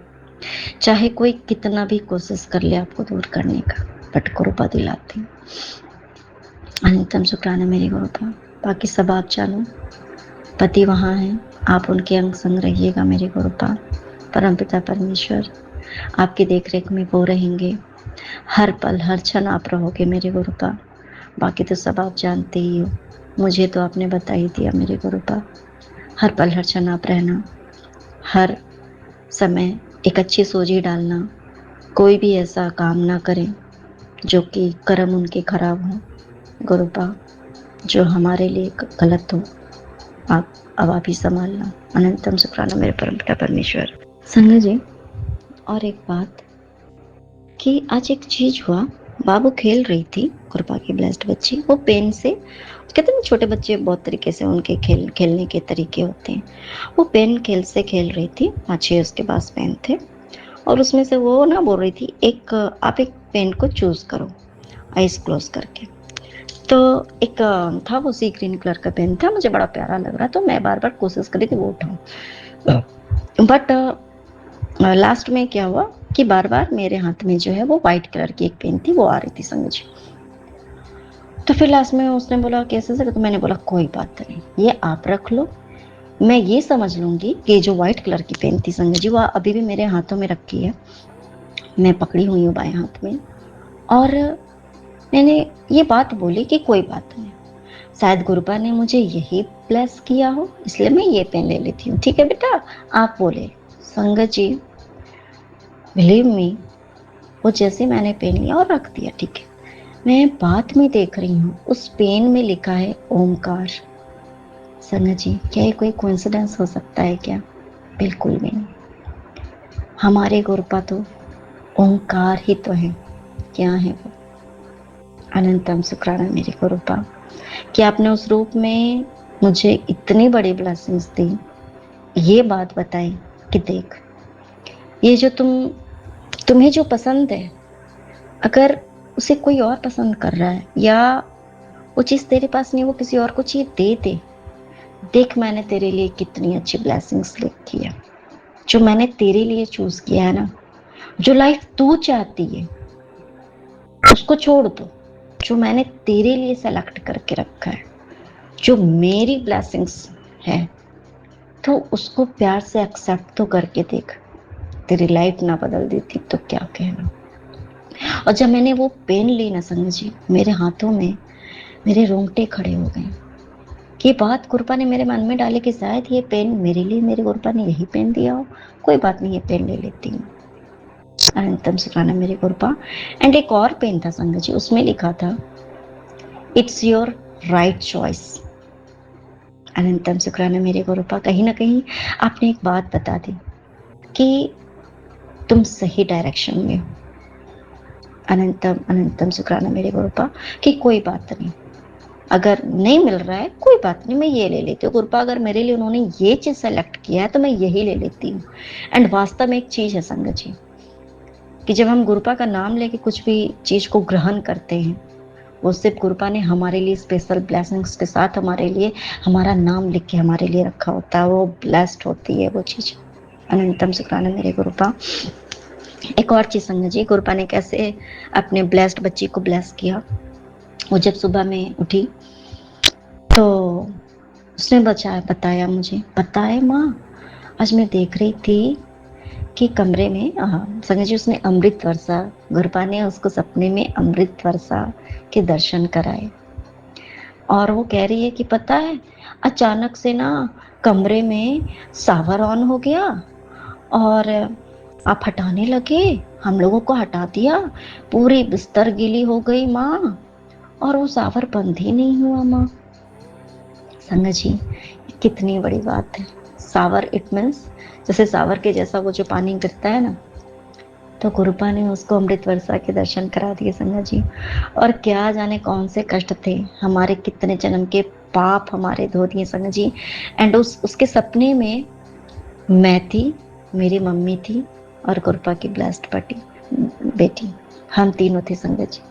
चाहे कोई कितना भी कोशिश कर ले आपको दूर करने का, बट गुरुपा दिलाते हैं। अनंतम शुक्राना मेरी गुरुपा। बाकी सब आप जानो, पति वहाँ हैं, आप उनके अंग संग रहिएगा मेरे गुरुपा। परमपिता परमेश्वर आपकी देख रेख में वो रहेंगे, हर पल हर क्षण आप रहोगे मेरे गुरुपा। बाकी तो सब आप जानते ही हो, मुझे तो आपने बता ही दिया मेरे गुरुपा। हर पल हर क्षण आप रहना, हर समय एक अच्छी सोच डालना, कोई भी ऐसा काम ना करें जो कि कर्म उनके खराब हो गुरुपा, जो हमारे लिए गलत हो। अब आप ही संभालना। अनंतम शुक्राना मेरे परमपिता परमेश्वर। संगत जी, और एक बात कि आज एक चीज हुआ, बाबू खेल रही थी, गुरबा की ब्लेस्ड बच्ची, वो पेन से, कहते हैं छोटे बच्चे बहुत तरीके से उनके खेलने के तरीके होते हैं, वो पेन से खेल रही थी, 5-6 उसके पास पेन थे, और उसमें से वो ना बोल रही थी आप एक पेन को चूज करो आइज क्लोज करके। तो एक था वो सी ग्रीन कलर का पेन था, मुझे बड़ा प्यारा लग रहा, तो मैं बार बार कोशिश करी थी वो उठाऊं, बट लास्ट में क्या हुआ कि बार बार मेरे हाथ में जो है वो व्हाइट कलर की एक पेन थी, वो आ रही थी संगत जी। तो फिर लास्ट में उसने बोला कैसे से, तो मैंने बोला कोई बात नहीं, ये आप रख लो, मैं ये समझ लूंगी कि जो व्हाइट कलर की पेन थी संगत जी, वो अभी भी मेरे हाथों में रखी है, मैं पकड़ी हुई हूँ बाएं हाथ में। और मैंने ये बात बोली कि कोई बात नहीं, शायद गुरुपा ने मुझे यही ब्लेस किया हो, इसलिए मैं ये पेन ले लेती हूँ, ठीक है बेटा आप बोले। संगत जी बिलीव मी, वो जैसे मैंने पेन लिया और रख दिया, ठीक है, मैं बाद में देख रही हूँ उस पेन में लिखा है ओमकार। संगत जी क्या ये कोई कोइंसिडेंस हो सकता है क्या? बिल्कुल भी नहीं। हमारे गुरुपा तो ओंकार ही तो है, क्या है वो? अनंतम शुक्राना मेरे गुरुपा कि आपने उस रूप में मुझे इतनी बड़ी ब्लेसिंग्स दी, ये बात बताई कि देख ये जो तुम्हें जो पसंद है, अगर उसे कोई और पसंद कर रहा है या वो चीज़ तेरे पास नहीं, वो किसी और को चीज़ दे, देख मैंने तेरे लिए कितनी अच्छी ब्लेसिंग्स लिखी है, जो मैंने तेरे लिए चूज किया है ना, जो लाइफ तू चाहती है उसको छोड़ दो, जो मैंने तेरे लिए सेलेक्ट करके रखा है, जो मेरी ब्लेसिंग्स है, तो उसको प्यार से एक्सेप्ट तो करके देख, तेरी लाइफ ना बदल देती तो क्या कहना। और जब मैंने वो पेन ली ना संगत जी, मेरे हाथों में मेरे रोंगटे खड़े हो गए। ये बात गुरुपा ने मेरे मन में डाली कि शायद ये पेन मेरे लिए मेरे गुरुपा ने यही पेन दिया हो, कोई बात नहीं, ये पेन ले लेती हूँ। अनंतम शुक्राना मेरे गुरुपा। एंड एक और पेन था संगत जी, उसमें लिखा था इट्स योर राइट चॉइस। अनंतम शुक्राना मेरे गुरुपा, कहीं ना कहीं आपने एक बात बता दी कि तुम सही डायरेक्शन में हो। अनंतम अनंतम शुक्राना मेरे गुरुपा कि कोई बात नहीं, अगर नहीं मिल रहा है कोई बात नहीं, मैं ये ले लेती हूँ गुरुपा, अगर मेरे लिए उन्होंने ये चीज़ सेलेक्ट किया है तो मैं यही ले लेती हूँ। एंड वास्तव में एक चीज़ है संगत जी कि जब हम गुरुपा का नाम लेके कुछ भी चीज़ को ग्रहण करते हैं, वो सिर्फ गुरुपा ने हमारे लिए स्पेशल ब्लेसिंग्स के साथ हमारे लिए हमारा नाम लिख के हमारे लिए रखा होता है। वो ब्लेस्ड होती है वो चीज़। अनंतम शुक्राना मेरे गुरुपा। एक और चीज़ संगत जी, गुरुपा ने कैसे अपने ब्लेस्ड बच्ची को ब्लेस किया। वो जब सुबह में उठी तो उसने बताया मुझे, पता है माँ, आज मैं देख रही थी कि कमरे में संगत जी उसने अमृत वर्षा, गुरुपा ने उसको सपने में अमृत वर्षा के दर्शन कराए। और वो कह रही है कि पता है अचानक से ना कमरे में सावर ऑन हो गया और आप हटाने लगे, हम लोगों को हटा दिया, पूरी बिस्तर गीली हो गई माँ, और वो सावर बंद ही नहीं हुआ माँ। संगत जी कितनी बड़ी बात है। सावर इट मीन्स जैसे सावर के जैसा वो जो पानी गिरता है ना, तो गुरुपा ने उसको अमृत वर्षा के दर्शन करा दिए संगत जी। और क्या जाने कौन से कष्ट थे, हमारे कितने जन्म के पाप हमारे धो दिए संगत जी। एंड उसके सपने में मैं थी, मेरी मम्मी थी और गुरुपा की ब्लेस्ड बेटी, हम तीनों थे संगत जी।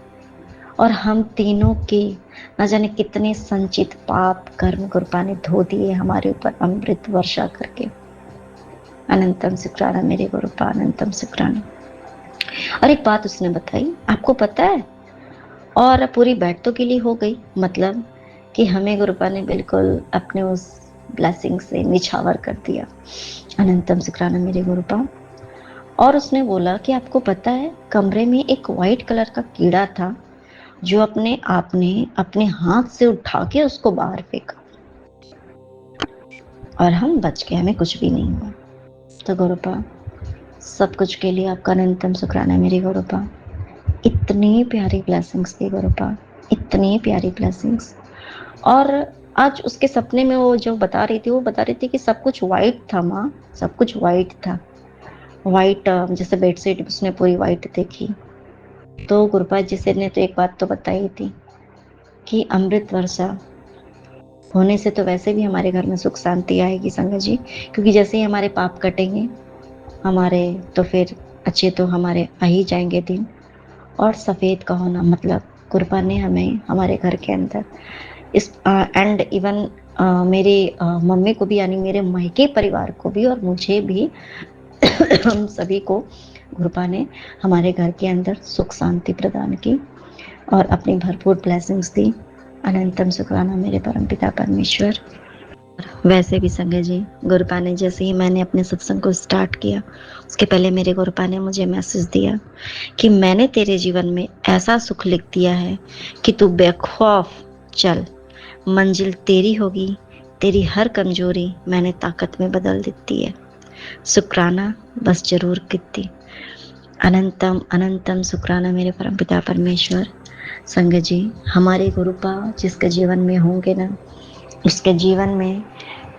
और हम तीनों के न जाने कितने संचित पाप कर्म गुरुपा ने धो दिए हमारे ऊपर अमृत वर्षा करके। अनंतम शुक्राना मेरे गुरुपा, अनंतम शुक्राना। और एक बात उसने बताई, आपको पता है, और पूरी बैठ तो गीली हो गई, मतलब कि हमें गुरुपा ने बिल्कुल अपने उस ब्लेसिंग से निछावर कर दिया। अनंतम शुक्राना मेरे गुरुपा। और उसने बोला कि आपको पता है कमरे में एक वाइट कलर का कीड़ा था जो अपने आप ने अपने हाथ से उठा के उसको बाहर फेंका और हम बच गए, हमें कुछ भी नहीं हुआ। तो गुरुपा सब कुछ के लिए आपका अनंतम शुक्राना मेरी गुरुपा। इतनी प्यारी ब्लेसिंग्स थी गुरुपा, इतनी प्यारी ब्लेसिंग्स। और आज उसके सपने में वो जो बता रही थी, वो बता रही थी कि सब कुछ वाइट था माँ, सब कुछ वाइट था। वाइट जैसे बेडशीट उसने पूरी वाइट देखी। तो गुरुपा जी से ने तो एक बात तो बताई थी कि अमृत वर्षा होने से तो वैसे भी हमारे घर में सुख शांति आएगी संगत जी, क्योंकि जैसे ही हमारे पाप कटेंगे हमारे, तो फिर अच्छे तो हमारे आ ही जाएंगे दिन। और सफ़ेद का होना मतलब गुरुपा ने हमें हमारे घर के अंदर इस एंड इवन मेरे मम्मी को भी, यानी मेरे मायके परिवार को भी और मुझे भी हम सभी को गुरुपा ने हमारे घर के अंदर सुख शांति प्रदान की और अपनी भरपूर ब्लेसिंग्स दी। अनंतम शुक्राना मेरे परमपिता परमेश्वर। वैसे भी संगत जी, गुरुपा ने जैसे ही मैंने अपने सत्संग को स्टार्ट किया, उसके पहले मेरे गुरुपा ने मुझे मैसेज दिया कि मैंने तेरे जीवन में ऐसा सुख लिख दिया है कि तू बेखौफ चल, मंजिल तेरी होगी, तेरी हर कमजोरी मैंने ताकत में बदल देती है, शुक्राना बस जरूर कीती। अनंतम अनंतम शुक्राना मेरे परमपिता परमेश्वर। संगत जी हमारे गुरुपा जिसके जीवन में होंगे ना, उसके जीवन में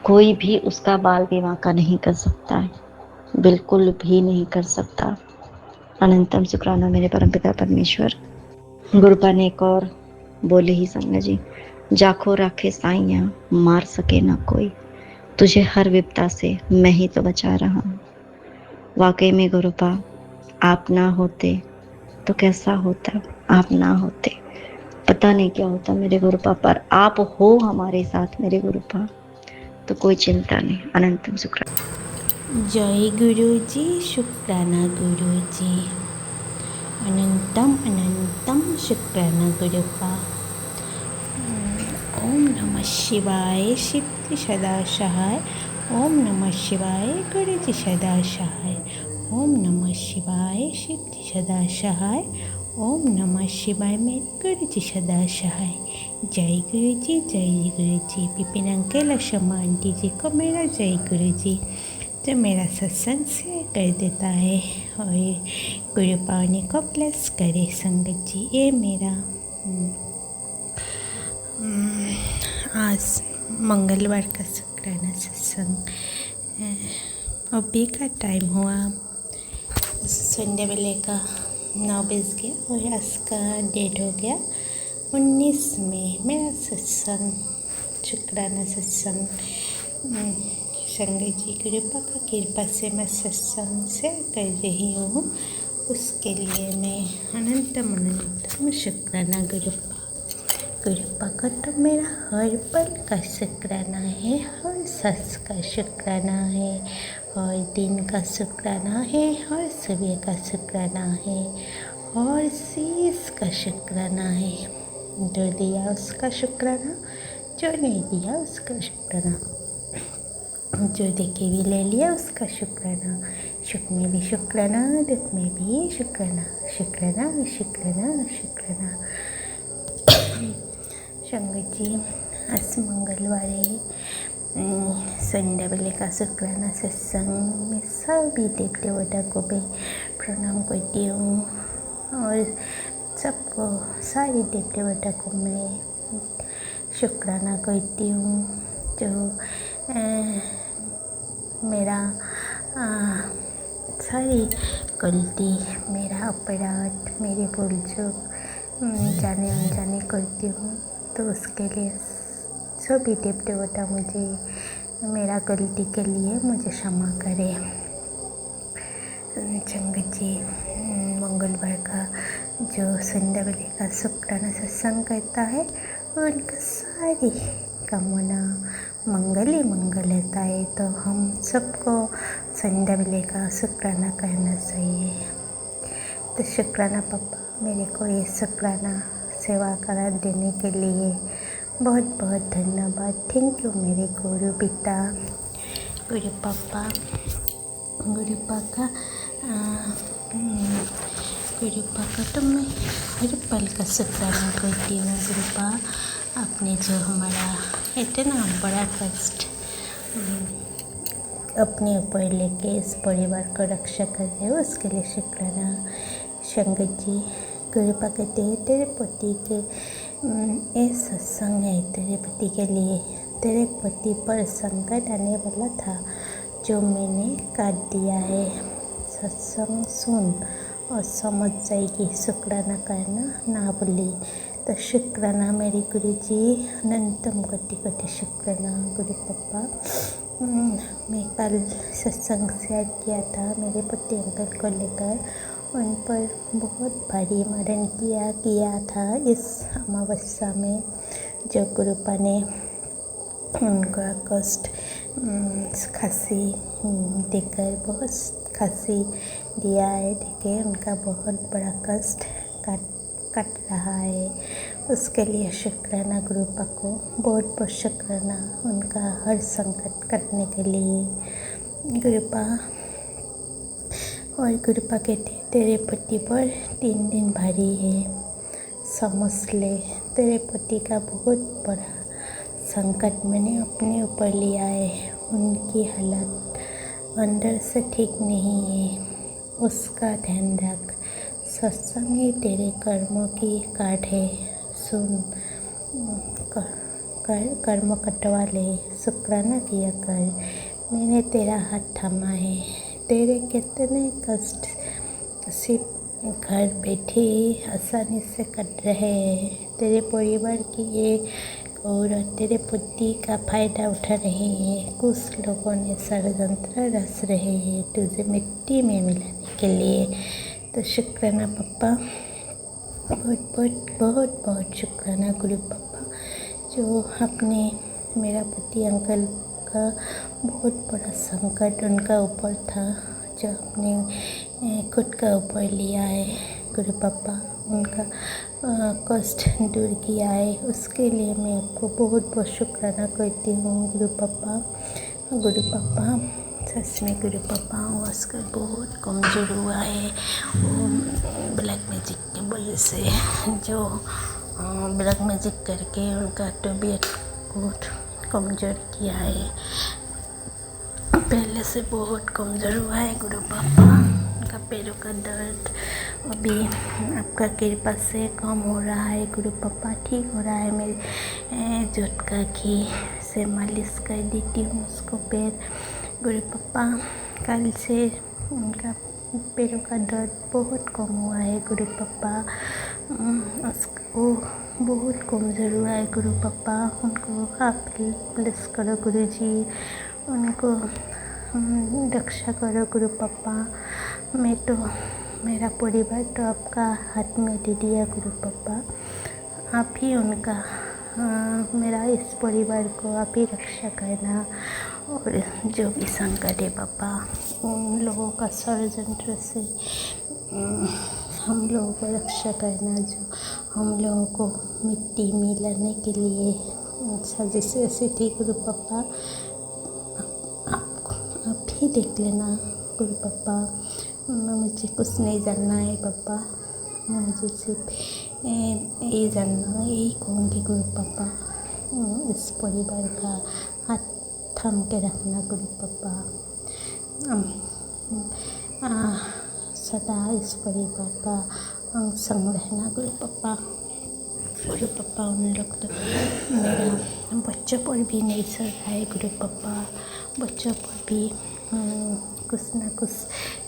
कोई भी उसका बाल विवाह का नहीं कर सकता है, बिल्कुल भी नहीं कर सकता। अनंतम शुक्राना मेरे परमपिता परमेश्वर। गुरुपा ने एक और बोले ही संगत जी, जाखो राखे साइयां मार सके ना कोई, तुझे हर विपदा से मैं ही तो बचा रहा हूँ। वाकई में गुरुपा आप ना होते तो कैसा होता, आप ना होते पता नहीं क्या होता मेरे गुरुपा, पर आप हो हमारे साथ मेरे गुरुपा, तो कोई चिंता नहीं। अनंतम शुक्राना। जय गुरु जी, शुक्राना गुरु जी, अनंतम अनंतम शुक्राना गुरुपा। ओम नमः शिवाय, शिव जी सदा सहाय। ओम नमः शिवाय, गुरु जी सदा सहाय। ओम नमः शिवाय, शिव जी सदा सहाय। ओम नमः शिवाय, मेरे गुरु जी सदा सहाय। जय गुरु जी, जय गुरु जी। विपिन अंकल और शर्मा आंटी जी को मेरा जय गुरु जी, जो मेरा सत्संग शेयर कर देता है और गुरु पावनी को ब्लेस करे संगत जी। ये मेरा आज मंगलवार का शुक्राना सत्संग अभी का टाइम हुआ, संडे वाले का 9 बज गया और आज का डेट हो गया 19 मई। मेरा सत्संग शुक्राना सत्संग संगत जी कृपा का कृपा से मैं सत्संग शेयर कर रही हूँ, उसके लिए मैं अनंतम अनंतम शुक्राना गुरुपा। गुरुपा को तो मेरा हर पल का शुक्राना है, हर सांस का शुक्राना है, हर दिन का शुक्राना है, हर सुबह का शुक्राना है, हर चीज़ का शुक्राना है। जो दिया उसका शुक्राना, जो नहीं दिया उसका शुक्राना, जो दे के भी ले लिया उसका शुक्राना। सुख में भी शुक्राना, दुख में भी शुक्राना, शुक्राना शुक्राना शुक्राना। संगत जी, आज मंगलवार है, संध्या बेले का शुक्राना सत्संग में सभी देव देवता को भी प्रणाम करती हूँ और सबको, सारे देव देवता को मैं शुक्राना करती हूँ जो मेरा सारी गलती, मेरा अपराध, मेरे भूल चूक जाने अनजाने करती हूँ, तो उसके लिए सभी देव देवता मुझे, मेरा गलती के लिए मुझे क्षमा करे। संगत जी, मंगलवार का जो संध्या बेले का शुक्राना सत्संग करता है उनका सारी कामना मंगल ही मंगल रहता है, तो हम सबको संध्या बेले का शुक्राना करना चाहिए। तो शुक्राना पापा, मेरे को ये शुक्राना सेवा करा देने के लिए बहुत बहुत धन्यवाद। थैंक यू मेरे गुरु पिता, गुरु पापा, गुरुपा का तो मैं हर पल का शुक्राना करती हूँ। गुरुपा, आपने जो हमारा इतना बड़ा कष्ट अपने ऊपर लेके इस परिवार को रक्षा कर रहे हो, उसके लिए शुक्राना। संगत जी, गुरुपा कहते हैं तेरे पति के ये सत्संग है, तेरे पति के लिए, तेरे पति पर संकट आने वाला था जो मैंने काट दिया है। सत्संग सुन और समझ जाएगी, शुक्राना करना ना भूली। तो शुक्राना मेरे गुरु जी, अनंतम कोटि कोटि शुक्राना। गुरु पापा, मैं कल सत्संग शेयर किया था मेरे पति अंकल को लेकर, उन पर बहुत भारी मरण किया था इस अमावस्या में, जो गुरुपा ने उनका कष्ट खांसी देकर, बहुत खांसी दिया है, देखे उनका बहुत बड़ा कष्ट कट रहा है। उसके लिए शुक्राना गुरुपा को, बहुत बहुत शुक्राना उनका हर संकट कटने के लिए। गुरुपा और गुरुपा कहते तेरे पति पर 3 दिन भारी है, समझ ले। तेरे पति का बहुत बड़ा संकट मैंने अपने ऊपर लिया है, उनकी हालत अंदर से ठीक नहीं है, उसका ध्यान रख। सत्संग ही तेरे कर्मों की काट है, सुन कर्म कटवा ले, शुक्राना किया कर। मैंने तेरा हाथ थामा है, तेरे कितने कष्ट सिर्फ घर बैठे आसानी से कट रहे हैं। तेरे परिवार की एक औरत तेरे पति का फायदा उठा रहे हैं, कुछ लोगों ने षड्यंत्र रच रहे हैं तुझे मिट्टी में मिलाने के लिए। तो शुक्राना पापा, बहुत बहुत बहुत बहुत शुक्राना गुरु पापा, जो आपने मेरा पति अंकल का बहुत बड़ा संकट उनका ऊपर था, जो आपने खुद का ऊपर लिया है गुरु पापा, उनका कष्ट दूर किया है, उसके लिए मैं आपको बहुत बहुत शुक्राना करती हूँ गुरु पापा। गुरु पापा, सच में गुरु पापा उसका बहुत कमज़ोर हुआ है, वो ब्लैक मैजिक की वजह से, जो ब्लैक मैजिक करके उनका तबीयत बहुत कमज़ोर किया है, पहले से बहुत कमज़ोर हुआ है गुरु पापा। उनका पैरों का दर्द अभी आपका कृपा से कम हो रहा है गुरु पापा, ठीक हो रहा है। मेरे झटका घी से मालिश कर देती हूँ उसको पैर गुरु पापा। कल से उनका पैरों का दर्द बहुत कम हुआ है गुरु पापा, उसको बहुत कमज़ोर हुआ है गुरु पापा। उनको आप ब्लेस करो गुरु जी, उनको रक्षा करो गुरु पापा। मैं तो, मेरा परिवार तो आपका हाथ में दे दिया गुरु पापा, आप ही उनका मेरा इस परिवार को आप ही रक्षा करना, और जो भी संकट है पापा उन लोगों का षड्यंत्र से हम लोगों को रक्षा करना, जो हम लोगों को मिट्टी मिलाने के लिए साजिश ऐसी थी। गुरु पापा आप ही देख लेना गुरु पापा, मुझे कुछ नहीं जानना है पापा, मुझे सिर्फ ये जानना, यही कहूँगी गुरु पापा, इस परिवार का हाथ थाम के रखना गुरु पापा, सदा इस परिवार का अंग संग रहना गुरु पापा। गुरु पापा उन लोग तो मेरा बच्चों पर भी नहीं सह रहा है गुरु पापा, बच्चों पर भी कुछ ना कुछ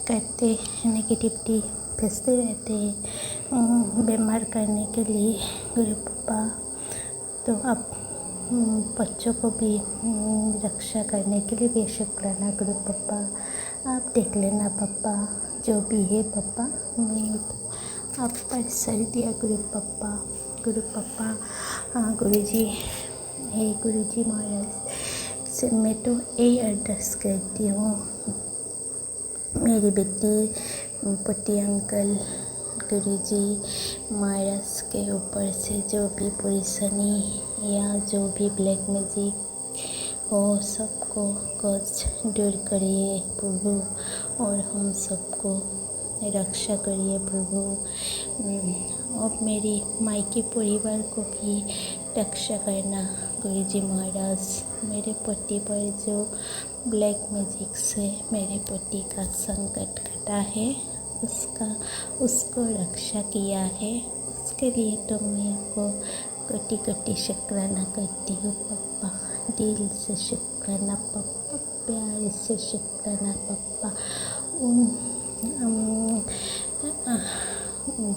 कहते नेगेटिविटी भेजते रहते हैं बीमार करने के लिए गुरु पापा। तो आप बच्चों को भी रक्षा करने के लिए भी शुक्राना गुरु पापा, आप देख लेना पापा, जो भी है पापा, मैं तो आप पर सर दिया गुरु पापा। गुरु पापा गुरु जी, हे गुरु जी महाराज से मैं तो यही अरदास करती हूँ, मेरी बेटी पति अंकल गुरुजी महाराज के ऊपर से जो भी परेशानी या जो भी ब्लैक मैजिक हो सबको कष्ट दूर करिए प्रभु, और हम सबको रक्षा करिए प्रभु, और मेरी मायके परिवार को भी रक्षा करना गुरुजी महाराज। मेरे पति पर जो ब्लैक मैजिक से मेरे पति का संकट कटा है उसको रक्षा किया है, उसके लिए तो मैं आपको कोटि कोटि शुक्राना करती हूँ पापा, दिल से शुक्राना पापा, प्यार से शुक्राना पापा।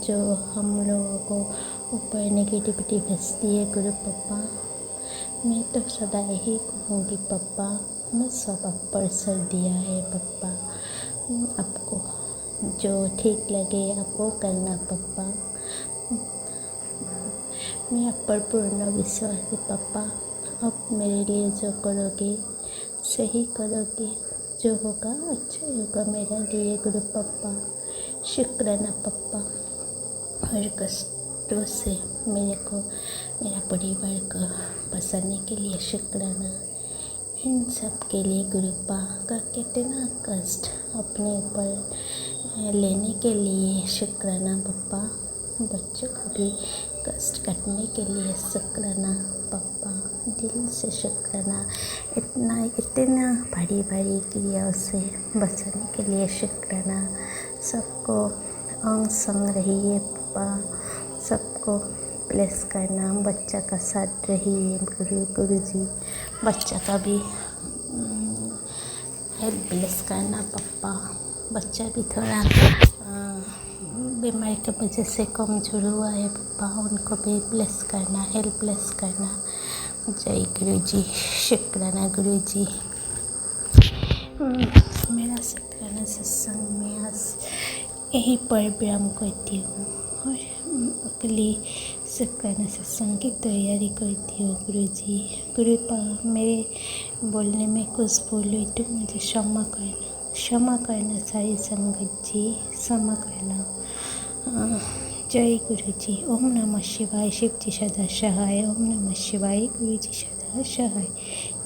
जो हम लोगों को ऊपर नेगेटिविटी भेजती है गुरु पापा, मैं तो सदा यही कहूँगी पापा, मैं सब आप पर सर दिया है पापा, आपको जो ठीक लगे आप वो करना पापा। मैं आप पर पूर्ण विश्वास है पापा, आप मेरे लिए जो करोगे सही करोगे, जो होगा अच्छा होगा मेरे लिए गुरु पापा। शुक्राना पापा, हर कष्टों से मेरा परिवार को बचाने के लिए शुक्राना। इन सब के लिए गुरु पापा का कितना कष्ट अपने ऊपर लेने के लिए शुक्राना पापा, बच्चों को भी कष्ट काटने के लिए शुक्राना पापा, दिल से शुक्राना। इतना भारी क्रियाओं से बचाने के लिए शुक्राना। सबको अंग संग रहिए पापा, सबको ब्लेस करना, बच्चा का साथ रहिए गुरु जी, बच्चा का भी हेल्प ब्लेस करना पापा। बच्चा भी थोड़ा बीमारी की वजह से कमजोर हुआ है पापा, उनको भी ब्लेस करना, हेल्प ब्लेस करना। जय गुरु जी, शुक्राना गुरु जी। मेरा शुक्राना सत्संग में आज यहीं पर विराम करती हूँ, और अगली शुक्राना सत्संग की तैयारी करती हूँ गुरु जी। गुरु मेरे बोलने में कुछ बोलूँ तो मुझे क्षमा करना सारी संगत जी, क्षमा करना। जय गुरु जी। ओम नमः शिवाय। शिव जी सदा सहाय। ओम नमः शिवाय। गुरु जी सदा सहाय।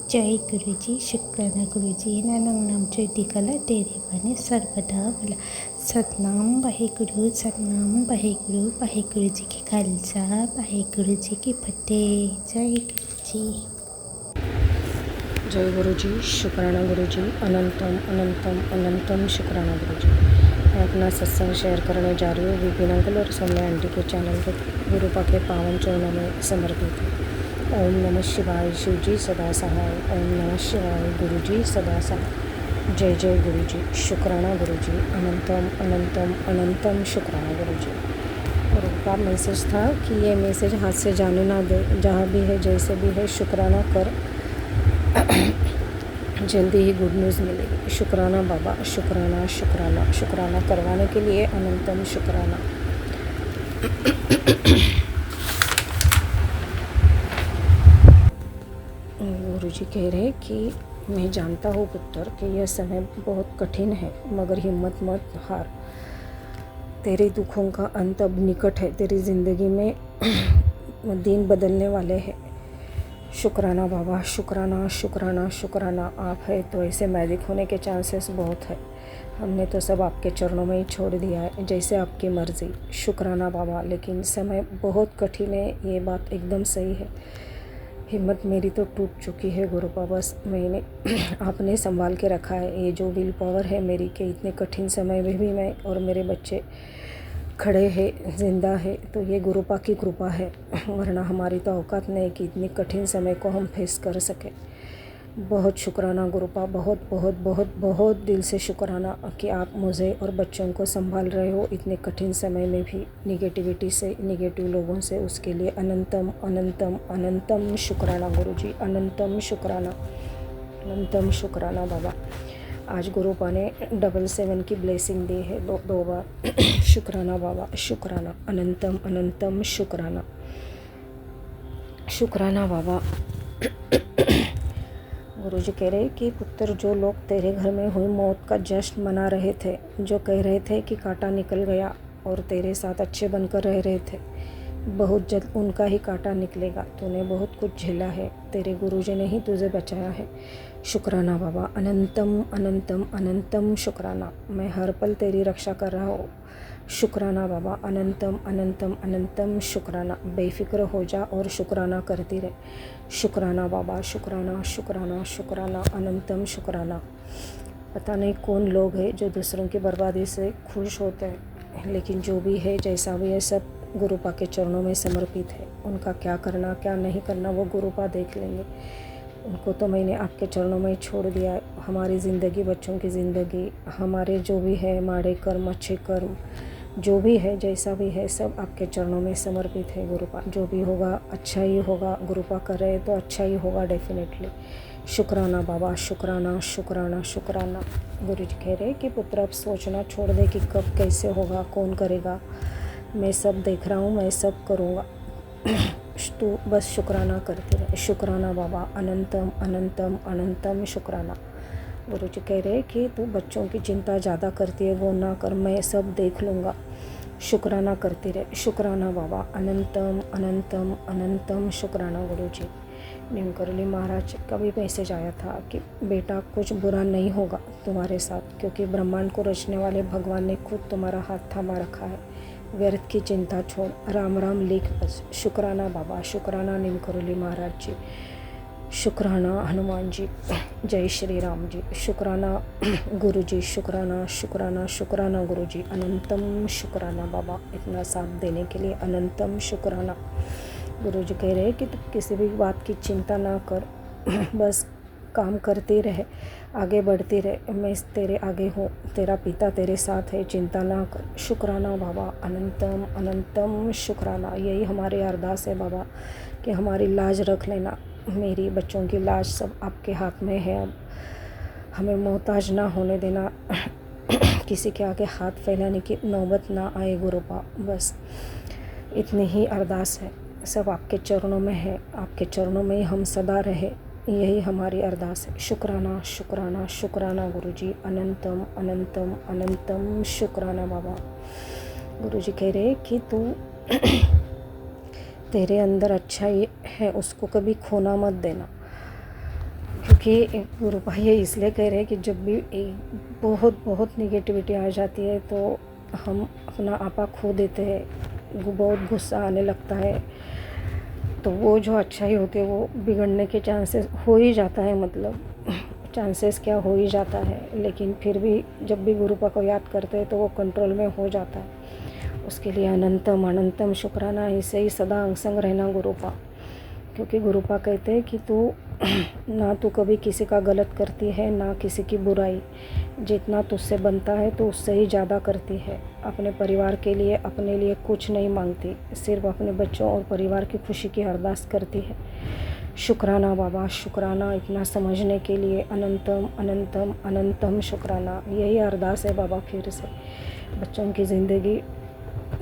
जय गुरु जी। शुक्राना गुरु जी। नानक नाम चढ़ती कला तेरे बने सर्वदा भला। सतनाम वाहेगुरु, सतनाम वाहेगुरु जी की खालसा, वाहेगुरु जी की फतेह। जय गुरु जी। जय गुरु जी। शुक्राना गुरु जी। अनंतम अनंतम अनंतम शुक्राना गुरु जी। मैं अपना सत्संग शेयर करने जा रही हूँ विपिन अंकल और सौम्या आंटी के चैनल के गुरु पा के पावन चरणों में समर्पित है। ओम नमः शिवाय। शिव जी सदा सहाय। ओम नमः शिवाय। गुरु जी सदा सहाय। जय जय गुरु जी। शुक्राना गुरु जी। अनंतम अनंतम अनंतम शुक्राना गुरु जी। और उनका मैसेज था कि ये मैसेज हाथ से जाने ना दे, जहाँ भी है जैसे भी है शुक्राना कर, जल्दी ही गुड न्यूज़ मिलेगी। शुक्राना बाबा, शुक्राना शुक्राना शुक्राना करवाने के लिए अनंतम शुक्राना। गुरुजी कह रहे कि मैं जानता हूँ पुत्र कि यह समय बहुत कठिन है, मगर हिम्मत मत हार। तेरे दुखों का अंत अब निकट है। तेरी ज़िंदगी में दिन बदलने वाले हैं। शुक्राना बाबा, शुक्राना शुक्राना शुक्राना। आप है तो ऐसे मैजिक होने के चांसेस बहुत है। हमने तो सब आपके चरणों में ही छोड़ दिया है, जैसे आपकी मर्ज़ी। शुक्राना बाबा, लेकिन समय बहुत कठिन है, ये बात एकदम सही है। हिम्मत मेरी तो टूट चुकी है गुरुपा, बस मैंने आपने संभाल के रखा है। ये जो विल पावर है मेरी कि इतने कठिन समय में भी मैं और मेरे बच्चे खड़े हैं, ज़िंदा है, तो ये गुरुपा की कृपा है, वरना हमारी तो औकात नहीं कि इतने कठिन समय को हम फेस कर सके। बहुत शुक्राना गुरुपा, बहुत बहुत बहुत बहुत दिल से शुक्राना कि आप मुझे और बच्चों को संभाल रहे हो इतने कठिन समय में भी, निगेटिविटी से, निगेटिव लोगों से। उसके लिए अनंतम अनंतम अनंतम शुक्राना गुरुजी, अनंतम शुक्राना, अनंतम शुक्राना बाबा। आज गुरुपा ने 777 की ब्लेसिंग दी है दो बार। शुक्राना बाबा, शुक्राना, अनंतम अनंतम शुक्राना, शुक्राना बाबा। गुरुजी कह रहे कि पुत्र, जो लोग तेरे घर में हुई मौत का जश्न मना रहे थे, जो कह रहे थे कि कांटा निकल गया और तेरे साथ अच्छे बनकर रह रहे थे, बहुत जल्द उनका ही कांटा निकलेगा। तूने बहुत कुछ झेला है, तेरे गुरुजी ने ही तुझे बचाया है। शुक्राना बाबा, अनंतम अनंतम अनंतम शुक्राना। मैं हर पल तेरी रक्षा कर रहा हूँ। शुक्राना बाबा, अनंतम अनंतम अनंतम शुक्राना। बेफिक्र हो जा और शुक्राना करती रहे। शुक्राना बाबा, शुक्राना शुक्राना शुक्राना, अनंतम शुक्राना। पता नहीं कौन लोग हैं जो दूसरों की बर्बादी से खुश होते हैं, लेकिन जो भी है, जैसा भी है, सब गुरुपा के चरणों में समर्पित है। उनका क्या करना क्या नहीं करना वो गुरुपा देख लेंगे। उनको तो मैंने आपके चरणों में छोड़ दिया है। हमारी ज़िंदगी, बच्चों की ज़िंदगी, हमारे जो भी है, माड़े कर्म अच्छे कर्म जो भी है, जैसा भी है, सब आपके चरणों में समर्पित है गुरुपा। जो भी होगा अच्छा ही होगा, गुरुपा कर रहे तो अच्छा ही होगा डेफिनेटली। शुक्राना बाबा, शुक्राना शुक्राना शुक्राना। गुरु जी कह रहे कि पुत्र, अब सोचना छोड़ दे कि कब कैसे होगा, कौन करेगा। मैं सब देख रहा हूँ, मैं सब करूँगा, तू बस शुक्राना करते रहे। शुक्राना बाबा, अनंतम अनंतम अनंतम शुक्राना। गुरु जी कह रहे कि तू बच्चों की चिंता ज़्यादा करती है, वो ना कर, मैं सब देख लूँगा। शुक्राना करते रहे। शुक्राना बाबा, अनंतम अनंतम अनंतम शुक्राना। गुरु जी नीमकरली महाराज का भी मैसेज आया था कि बेटा, कुछ बुरा नहीं होगा तुम्हारे साथ, क्योंकि ब्रह्मांड को रचने वाले भगवान ने खुद तुम्हारा हाथ थामा रखा है। व्यर्थ की चिंता छोड़, राम राम लिख बस। शुक्राना बाबा, शुक्राना नीमकरली महाराज जी, शुक्राना हनुमान जी, जय श्री राम जी। शुक्राना गुरु जी, शुक्राना शुक्राना शुक्राना गुरु जी, अनंतम शुक्राना बाबा, इतना साथ देने के लिए अनंतम शुक्राना। गुरु जी कह रहे कि तू किसी भी बात की चिंता ना कर, बस काम करते रहे, आगे बढ़ते रहे। मैं तेरे आगे हूँ, तेरा पिता तेरे साथ है, चिंता ना कर। शुक्राना बाबा, अनंतम अनंतम शुक्राना। यही हमारी अरदास है बाबा कि हमारी लाज रख लेना, मेरी बच्चों की लाज सब आपके हाथ में है। अब हमें मोहताज ना होने देना, किसी के आगे हाथ फैलाने की नौबत ना आए गुरुपा। बस इतनी ही अरदास है, सब आपके चरणों में है, आपके चरणों में ही हम सदा रहे, यही हमारी अरदास है। शुक्राना शुक्राना शुक्राना गुरु जी, अनंतम अनंतम अनंतम शुक्राना बाबा। गुरु जी कह रहे कि तू तेरे अंदर अच्छाई है, उसको कभी खोना मत देना। क्योंकि गुरु भाई ये इसलिए कह रहे हैं कि जब भी बहुत बहुत निगेटिविटी आ जाती है तो हम अपना आपा खो देते हैं, बहुत गुस्सा आने लगता है, तो वो जो अच्छाई होती है वो बिगड़ने के चांसेस हो ही जाता है। मतलब चांसेस क्या, हो ही जाता है, लेकिन फिर भी जब भी गुरुपा को याद करते हैं तो वो कंट्रोल में हो जाता है। उसके लिए अनंतम अनंतम शुक्राना, ऐसे ही सदा अंग संग रहना गुरुपा। क्योंकि गुरुपा कहते हैं कि तू ना तू कभी किसी का गलत करती है, ना किसी की बुराई। जितना तुझसे बनता है तो उससे ही ज़्यादा करती है। अपने परिवार के लिए, अपने लिए कुछ नहीं मांगती, सिर्फ अपने बच्चों और परिवार की खुशी की अरदास करती है। शुक्राना बाबा, शुक्राना, इतना समझने के लिए अनंतम अनंतम अनंतम शुक्राना। यही अरदास है बाबा, फिर से बच्चों की ज़िंदगी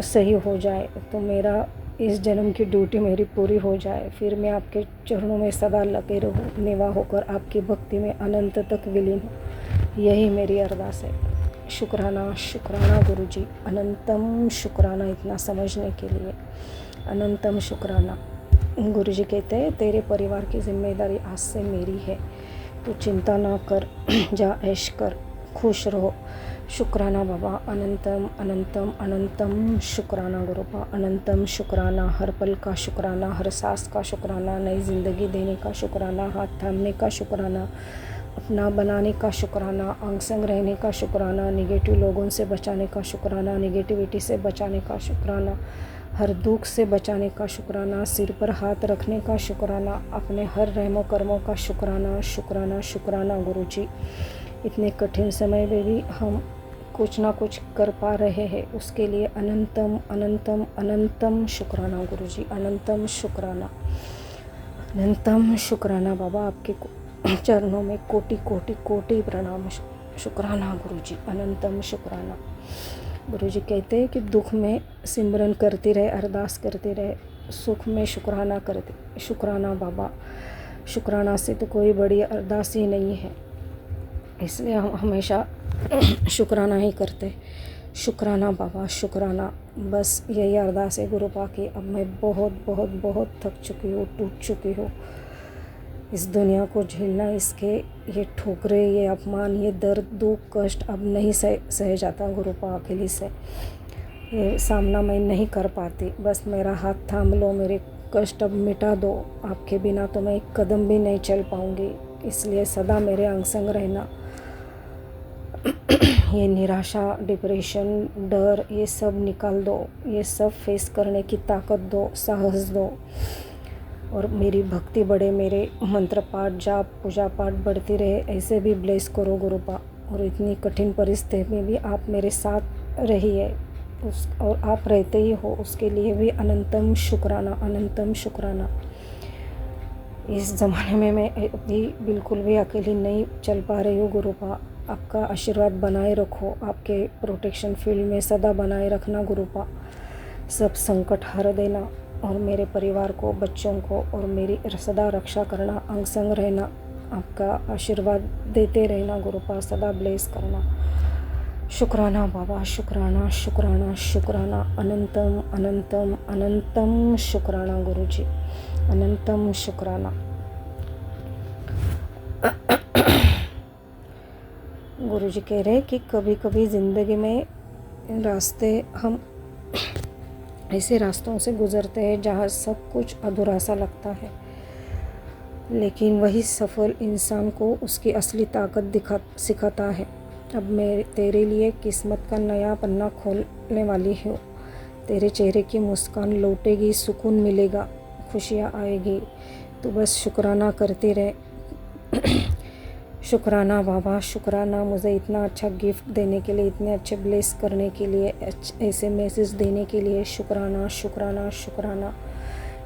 सही हो जाए तो मेरा इस जन्म की ड्यूटी मेरी पूरी हो जाए, फिर मैं आपके चरणों में सदा लगे रहूं, निवा होकर आपकी भक्ति में अनंत तक विलीन हूँ। यही मेरी अरदास है। शुक्राना शुक्राना गुरुजी, अनंतम शुक्राना इतना समझने के लिए, अनंतम शुक्राना। गुरुजी कहते हैं तेरे परिवार की जिम्मेदारी आज से मेरी है, तो चिंता ना कर, जा ऐश कर, खुश रहो। शुक्राना बाबा, अनंतम अनंतम अनंतम शुक्राना गुरुपा, अनंतम शुक्राना। हर पल का शुक्राना, हर सांस का शुक्राना, नई ज़िंदगी देने का शुक्राना, हाथ थामने का शुक्राना, अपना बनाने का शुक्राना, अंग संग रहने का शुक्राना, निगेटिव लोगों से बचाने का शुक्राना, निगेटिविटी से बचाने का शुक्राना, हर दुख से बचाने का शुक्राना, सिर पर हाथ रखने का शुक्राना, अपने हर रहमो कर्मों का शुक्राना। शुक्राना शुक्राना गुरुजी, इतने कठिन समय में भी हम कुछ ना कुछ कर पा रहे हैं, उसके लिए अनंतम अनंतम अनंतम शुक्राना गुरुजी, अनंतम शुक्राना, अनंतम शुक्राना बाबा। आपके चरणों में कोटि कोटि कोटि प्रणाम। शुक्राना गुरुजी, अनंतम शुक्राना। गुरुजी कहते हैं कि दुख में सिमरन करती रहे, अरदास करती रहे, सुख में शुक्राना करते। शुक्राना बाबा, शुक्राना से तो कोई बड़ी अरदास ही नहीं है, इसलिए हम हमेशा शुक्राना ही करते। शुक्राना बाबा, शुक्राना। बस यही अरदास है गुरुपा की। अब मैं बहुत बहुत बहुत थक चुकी हूँ, टूट चुकी हूँ। इस दुनिया को झेलना, इसके ये ठोकरे, ये अपमान, ये दर्द, दुख, कष्ट अब नहीं सह जाता गुरुपा अकेली से। ये सामना मैं नहीं कर पाती। बस मेरा हाथ थाम लो, मेरे कष्ट अब मिटा दो। आपके बिना तो मैं एक कदम भी नहीं चल पाऊँगी, इसलिए सदा मेरे अंग संग रहना। ये निराशा, डिप्रेशन, डर, ये सब निकाल दो, ये सब फेस करने की ताकत दो, साहस दो, और मेरी भक्ति बढ़े, मेरे मंत्र पाठ, जाप, पूजा पाठ बढ़ती रहे, ऐसे भी ब्लेस करो गुरुपा। और इतनी कठिन परिस्थिति में भी आप मेरे साथ रहिए, और आप रहते ही हो, उसके लिए भी अनंतम शुक्राना, अनंतम शुक्राना। इस ज़माने में मैं अभी बिल्कुल भी अकेली नहीं चल पा रही हूँ गुरुपा। आपका आशीर्वाद बनाए रखो, आपके प्रोटेक्शन फील्ड में सदा बनाए रखना गुरुपा। सब संकट हर देना, और मेरे परिवार को, बच्चों को, और मेरी सदा रक्षा करना, अंग संग रहना, आपका आशीर्वाद देते रहना गुरुपा, सदा ब्लेस करना। शुक्राना बाबा, शुक्राना शुक्राना शुक्राना, अनंतम अनंतम अनंतम शुक्राना गुरुजी, अनंतम शुक्राना। गुरुजी कह रहे हैं कि कभी कभी ज़िंदगी में रास्ते, हम ऐसे रास्तों से गुज़रते हैं जहाँ सब कुछ अधूरा सा लगता है, लेकिन वही सफल इंसान को उसकी असली ताकत सिखाता है। अब मैं तेरे लिए किस्मत का नया पन्ना खोलने वाली हूँ। तेरे चेहरे की मुस्कान लौटेगी, सुकून मिलेगा, खुशियाँ आएगी। तो बस शुक्राना करती रहे। शुक्राना बाबा, शुक्राना मुझे इतना अच्छा गिफ्ट देने के लिए, इतने अच्छे ब्लेस करने के लिए, ऐसे मैसेज देने के लिए। शुक्राना शुक्राना शुक्राना,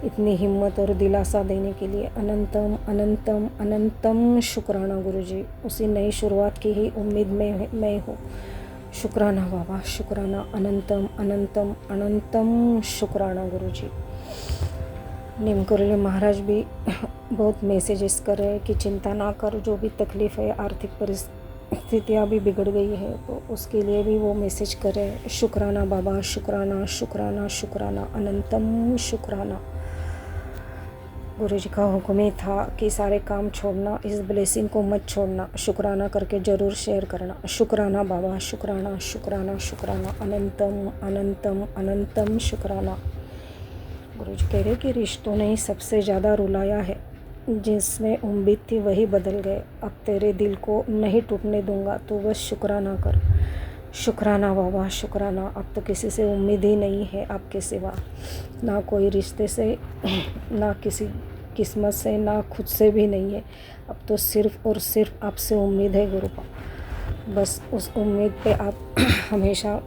इतनी हिम्मत और दिलासा देने के लिए अनंतम अनंतम अनंतम शुक्राना गुरुजी। उसी नई शुरुआत की ही उम्मीद में मैं हूँ। शुक्राना बाबा, शुक्राना, अनंतम अनंतम अनंतम शुक्राना गुरुजी। नीमकरोली महाराज भी बहुत मैसेजेस कर रहे हैं कि चिंता ना कर, जो भी तकलीफ़ है, आर्थिक परिस्थितियाँ भी बिगड़ गई है, तो उसके लिए भी वो मैसेज कर रहे हैं। शुक्राना बाबा, शुक्राना शुक्राना शुक्राना, अनंतम शुक्राना। गुरुजी का हुक्म ही था कि सारे काम छोड़ना, इस ब्लेसिंग को मत छोड़ना, शुक्राना करके ज़रूर शेयर करना। शुक्राना बाबा, शुक्राना शुक्राना शुक्राना, अनंतम अनंतम अनंतम शुक्राना। गुरुजी कह रहे कि रिश्तों ने ही सबसे ज़्यादा रुलाया है, जिसमें उम्मीद थी वही बदल गए। अब तेरे दिल को नहीं टूटने दूंगा, तो बस शुक्राना कर। शुक्राना बाबा, शुक्राना। अब तो किसी से उम्मीद ही नहीं है आपके सिवा, ना कोई रिश्ते से, ना किसी किस्मत से, ना खुद से भी नहीं है। अब तो सिर्फ़ और सिर्फ आपसे उम्मीद है गुरुपा। बस उस उम्मीद पे आप हमेशा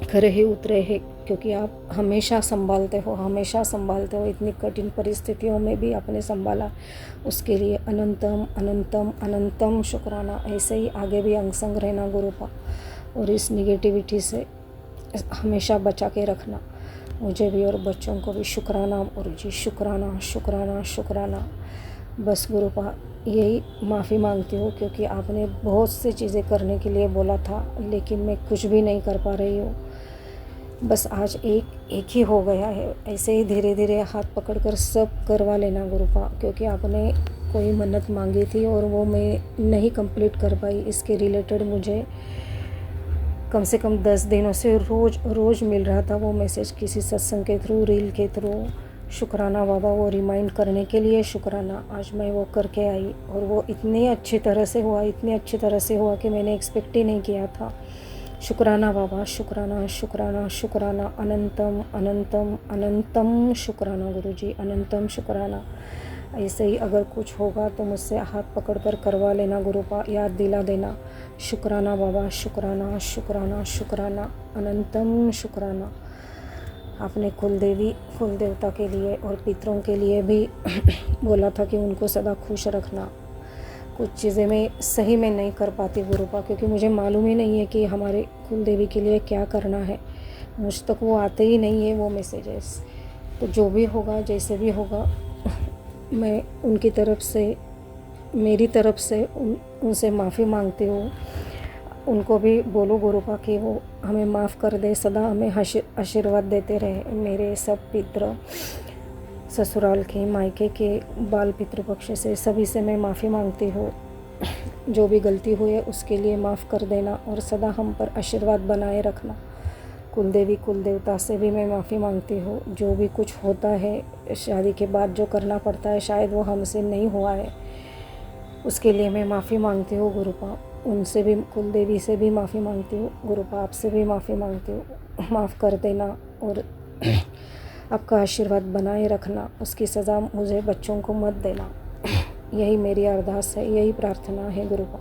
खरे ही उतरे हैं, क्योंकि आप हमेशा संभालते हो, हमेशा संभालते हो। इतनी कठिन परिस्थितियों में भी आपने संभाला, उसके लिए अनंतम अनंतम अनंतम शुक्राना। ऐसे ही आगे भी अंग संग रहना गुरुपा, और इस निगेटिविटी से हमेशा बचा के रखना। मुझे भी और बच्चों को भी शुक्राना गुरुजी, शुक्राना शुक्राना शुक्राना। बस गुरुपा यही माफ़ी मांगती हूँ, क्योंकि आपने बहुत सी चीज़ें करने के लिए बोला था, लेकिन मैं कुछ भी नहीं कर पा रही हूँ। बस आज एक ही हो गया है। ऐसे ही धीरे धीरे हाथ पकड़कर सब करवा लेना गुरुपा, क्योंकि आपने कोई मन्नत मांगी थी और वो मैं नहीं कंप्लीट कर पाई। इसके रिलेटेड मुझे कम से कम 10 दिनों से रोज़ मिल रहा था वो मैसेज, किसी सत्संग के थ्रू, रील के थ्रू। शुक्राना बाबा, वो रिमाइंड करने के लिए शुक्राना। आज मैं वो करके आई और वो इतनी अच्छी तरह से हुआ कि मैंने एक्सपेक्ट ही नहीं किया था। शुक्राना बाबा, शुक्राना शुक्राना शुक्राना, अनंतम अनंतम अनंतम शुक्राना गुरुजी, अनंतम शुक्राना। ऐसे ही अगर कुछ होगा तो मुझसे हाथ पकड़कर करवा लेना गुरुपा, याद दिला देना। शुक्राना बाबा, शुक्राना शुक्राना शुक्राना, अनंतम शुक्राना। आपने कुल देवता के लिए और पितरों के लिए भी बोला था कि उनको सदा खुश रखना। कुछ चीज़ें मैं सही में नहीं कर पाती गुरुपा, क्योंकि मुझे मालूम ही नहीं है कि हमारे कुल देवी के लिए क्या करना है। मुझ तक वो आते ही नहीं है वो मैसेजेस। तो जो भी होगा, जैसे भी होगा, मैं उनकी तरफ से, मेरी तरफ से उनसे माफ़ी मांगती हूँ। उनको भी बोलो गुरुपा कि वो हमें माफ़ कर दे, सदा हमें आशीर्वाद देते रहे। मेरे सब पितृ, ससुराल के, मायके के, बाल पितृपक्ष से, सभी से मैं माफ़ी मांगती हूँ। जो भी गलती हुई है उसके लिए माफ़ कर देना और सदा हम पर आशीर्वाद बनाए रखना। कुल देवी कुल देवता से भी मैं माफ़ी मांगती हूँ। जो भी कुछ होता है शादी के बाद जो करना पड़ता है, शायद वो हमसे नहीं हुआ है, उसके लिए मैं माफ़ी मांगती हूँ गुरुपा। उनसे भी, कुल देवी से भी माफ़ी मांगती हूँ गुरुपा, आपसे भी माफ़ी मांगती हूँ। माफ़ कर देना और आपका आशीर्वाद बनाए रखना। उसकी सज़ा मुझे बच्चों को मत देना। यही मेरी अरदास है, यही प्रार्थना है गुरुपा,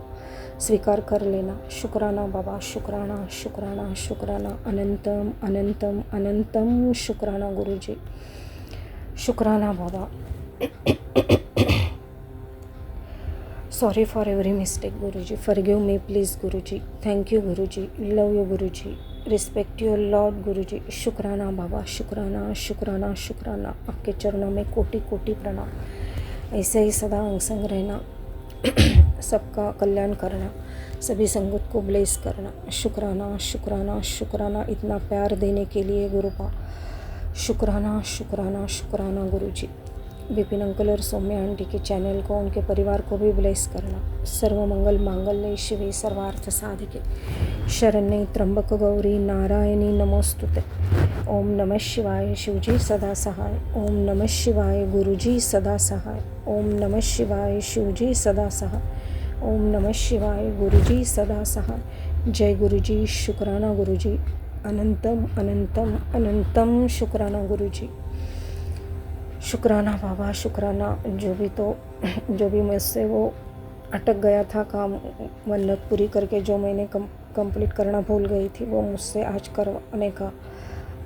स्वीकार कर लेना। शुक्राना बाबा, शुक्राना शुक्राना शुक्राना, अनंतम अनंतम अनंतम शुक्राना गुरुजी, शुक्राना बाबा। Sorry for every mistake Guruji, forgive me please Guruji, thank you Guruji, love you Guruji, respect your Lord Guruji, शुक्राना बाबा, शुक्राना शुक्राना शुक्राना। आपके चरणों में कोटि कोटि प्रणाम। ऐसे ही सदा अंग संग रहना, सबका कल्याण करना, सभी संगत को ब्लेस करना। शुक्राना शुक्राना शुक्राना, इतना प्यार देने के लिए गुरुपा, शुक्राना शुक्राना शुक्राना गुरुजी। विपिन अंकल और सौम्या आंटी के चैनल को, उनके परिवार को भी ब्लेस करना। सर्व मंगल मांगल्ये शिवे सर्वार्थ साधिके, शरण्ये त्र्यंबक गौरी नारायणी नमोस्तुते। ओम नमः शिवाय शिवजी सदा सहाय, ओम नमः शिवाय गुरुजी सदा सहाय, ओम नमः शिवाय शिवजी सदा सहाय, ओम नमः शिवाय गुरुजी सदा सहाय। जय गुरुजी, शुक्राना गुरुजी, अनंतम अनंतम अनंतम शुक्राना गुरुजी, शुक्राना बाबा, शुक्राना। जो भी मुझसे वो अटक गया था काम, मन्नत पूरी करके जो मैंने कंप्लीट करना भूल गई थी, वो मुझसे आज करवाने का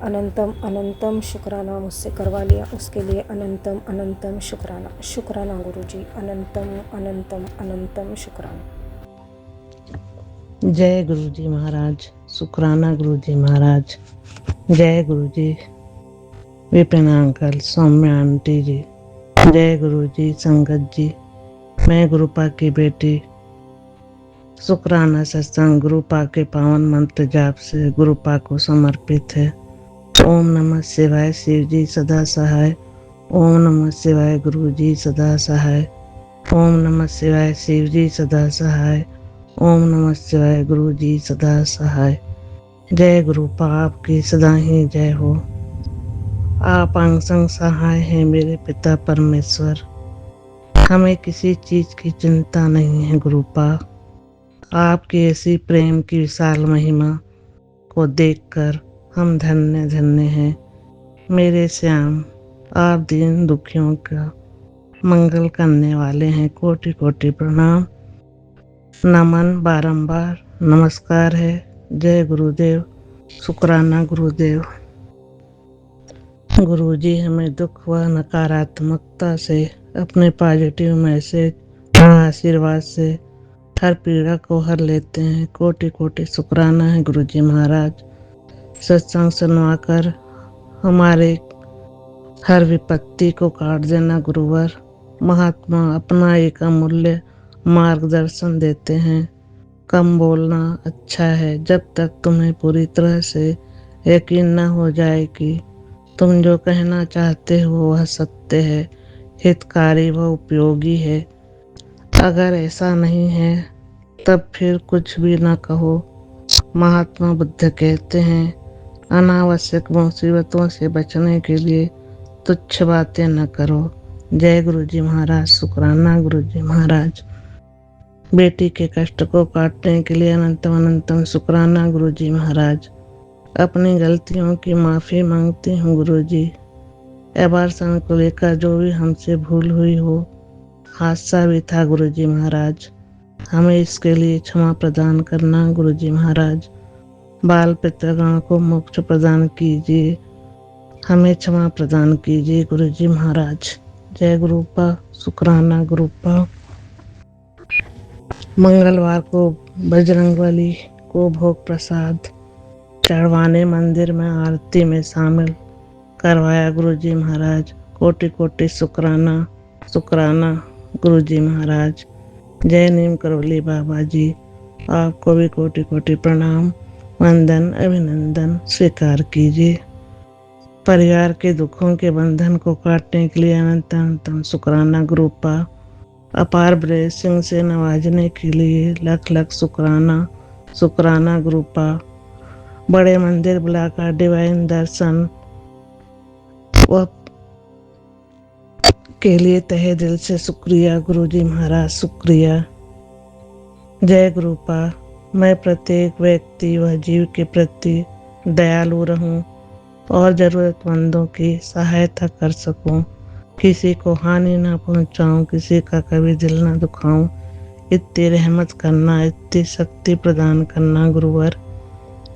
अनंतम अनंतम शुक्राना मुझसे करवा लिया। उसके लिए अनंतम अनंतम शुक्राना। शुक्राना गुरुजी, अनंतम अनंतम अनंतम शुक्राना। जय गुरुजी महाराज, शुक्राना गुरुजी महाराज, जय गुरुजी विपिन अंकल, सौम्या आंटी जी, जय गुरुजी संगत जी। मैं गुरुपा की बेटी शुक्राना सत्संग गुरुपा के पावन मंत्र जाप से गुरुपा को समर्पित है। ओम नमः शिवाय शिव जी सदा सहाय, ओम नमः शिवाय गुरु जी सदा सहाय, ओम नमः शिवाय शिव जी सदा सहाय, ओम नमः शिवाय गुरु जी सदा सहाय। जय गुरुपा, आपकी सदा ही जय हो। आप अंग संग सहाय हैं मेरे पिता परमेश्वर। हमें किसी चीज की चिंता नहीं है गुरुपा। आपकी ऐसी प्रेम की विशाल महिमा को देखकर हम धन्य धन्य हैं। मेरे श्याम, आप दीन दुखियों का मंगल करने वाले हैं। कोटि कोटि प्रणाम, नमन, बारंबार नमस्कार है। जय गुरुदेव, शुक्राना गुरुदेव। गुरुजी हमें दुख व नकारात्मकता से, अपने पॉजिटिव मैसेज व आशीर्वाद से हर पीड़ा को हर लेते हैं। कोटि कोटि शुक्राना है गुरुजी महाराज। सत्संग सुनवाकर हमारे हर विपत्ति को काट देना गुरुवर। महात्मा अपना एक अमूल्य मार्गदर्शन देते हैं। कम बोलना अच्छा है जब तक तुम्हें पूरी तरह से यकीन न हो जाए कि तुम जो कहना चाहते हो वह सत्य है, हितकारी व उपयोगी है। अगर ऐसा नहीं है तब फिर कुछ भी न कहो। महात्मा बुद्ध कहते हैं, अनावश्यक मुसीबतों से बचने के लिए तुच्छ बातें न करो। जय गुरु जी महाराज। शुक्राना गुरु जी महाराज। बेटी के कष्ट को काटने के लिए अनंतम अनंतम शुक्राना गुरु जी महाराज। अपनी गलतियों की माफ़ी मांगती हूँ गुरु जी। एबार्सन को लेकर जो भी हमसे भूल हुई हो, हादसा भी था गुरु जी महाराज, हमें इसके लिए क्षमा प्रदान करना गुरु जी महाराज। बाल पितृगण को मोक्ष प्रदान कीजिए, हमें क्षमा प्रदान कीजिए गुरु जी महाराज। जय गुरुपा। शुक्राना गुरुपा। मंगलवार को बजरंगबली को भोग प्रसाद चढ़वाने मंदिर में आरती में शामिल करवाया गुरु जी महाराज। कोटि कोटि शुक्राना शुक्राना गुरु जी महाराज। जय नीम करोली बाबा जी, आपको भी कोटि कोटि प्रणाम, वंदन, अभिनंदन स्वीकार कीजिए। परिवार के दुखों के बंधन को काटने के लिए अनंत अनंतम शुक्राना गुरुपा। अपार ब्लेसिंग से नवाजने के लिए लख लख शुक्राना शुक्राना गुरुपा। बड़े मंदिर बुलाकर डिवाइन दर्शन व के लिए तहे दिल से शुक्रिया गुरु जी महाराज, शुक्रिया। जय गुरुपा। मैं प्रत्येक व्यक्ति व जीव के प्रति दयालु रहूं और ज़रूरतमंदों की सहायता कर सकूं, किसी को हानि न पहुंचाऊं, किसी का कभी दिल न दुखाऊं। इतनी रहमत करना, इतनी शक्ति प्रदान करना गुरुवर।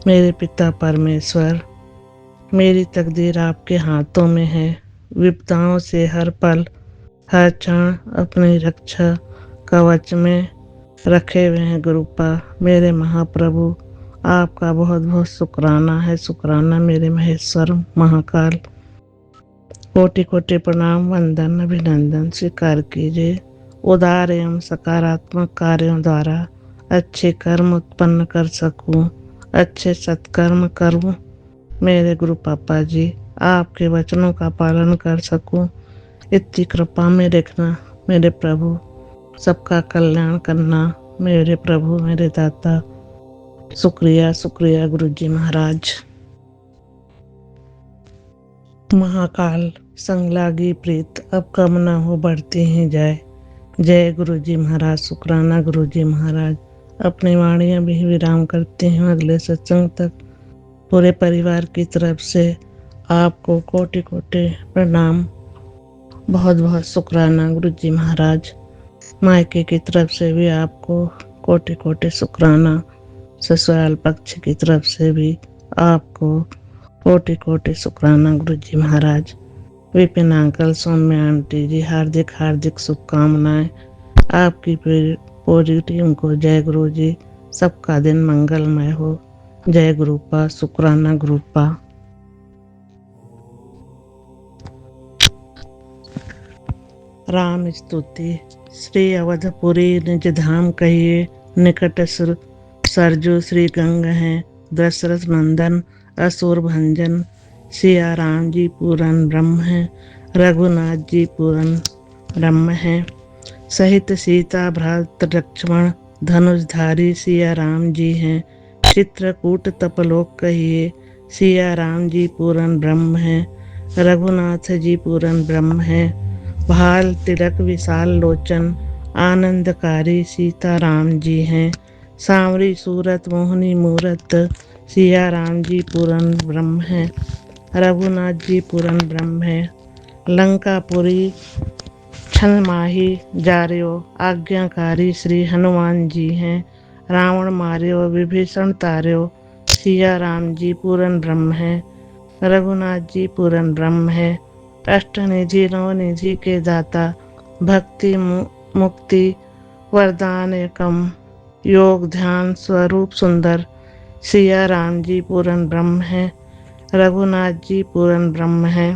मेरे पिता परमेश्वर, मेरी तकदीर आपके हाथों में है। विपदाओं से हर पल हर क्षण अपनी रक्षा कवच में रखे हुए हैं गुरुपा। मेरे महाप्रभु, आपका बहुत बहुत शुक्राना है, शुक्राना मेरे महेश्वर महाकाल। कोटि कोटि प्रणाम, वंदन, अभिनंदन स्वीकार कीजिए। उदार एवं सकारात्मक कार्यों द्वारा अच्छे कर्म उत्पन्न कर सकूं, अच्छे सत्कर्म करूं। मेरे गुरु पापा जी, आपके वचनों का पालन कर सकूं, इतनी कृपा में रखना मेरे प्रभु। सबका कल्याण करना मेरे प्रभु, मेरे दाता। शुक्रिया शुक्रिया गुरु जी महाराज। महाकाल संग लागी प्रीत अब कम न हो बढ़ती ही जाए। जय गुरु जी महाराज। शुक्राना गुरु जी महाराज। अपनी वाणियाँ भी विराम करते हैं। अगले सत्संग तक पूरे परिवार की तरफ से आपको कोटि कोटि प्रणाम, बहुत बहुत शुक्राना गुरु जी महाराज। मायके की तरफ से भी आपको कोटि कोटि शुक्राना, ससुराल पक्ष की तरफ से भी आपको कोटि कोटि शुक्राना गुरु जी महाराज। विपिन अंकल, सौम्य आंटी जी, हार्दिक हार्दिक शुभकामनाएं आपकी पूरी टीम को। जय गुरु जी। सबका दिन मंगलमय हो। जय गुरुपा। शुक्राना गुरुपा। राम स्तुति। श्री अवधपुरी निज धाम कहिए, निकट सुर सरजू श्री गंग हैं। दशरथ नंदन असुर भंजन, सिया राम जी पूरन ब्रह्म है। रघुनाथ जी पूरन ब्रह्म है। सहित सीता भ्रात लक्ष्मण, धनुषधारी सिया राम जी हैं। चित्रकूट तपलोक कहिए, सिया राम जी पूरन ब्रह्म है। रघुनाथ जी पूरन ब्रह्म है। भाल तिलक विशाल लोचन, आनंदकारी सीता राम जी हैं। सांवरी सूरत मोहनी मूरत, सिया राम जी पूरन ब्रह्म है। रघुनाथ जी पूरन ब्रह्म है। लंकापुरी छन माही जार्यो, आज्ञाकारी श्री हनुमान जी हैं। रावण मार्यो विभीषण तार्यो, सिया राम जी पूरन ब्रह्म है। रघुनाथ जी पूरन ब्रह्म है। अष्टनिधि नवनिधि के दाता, भक्ति मुक्ति वरदान एकम, योग ध्यान स्वरूप सुंदर, सिया राम जी पूरन ब्रह्म है। रघुनाथ जी पूर्ण ब्रह्म है।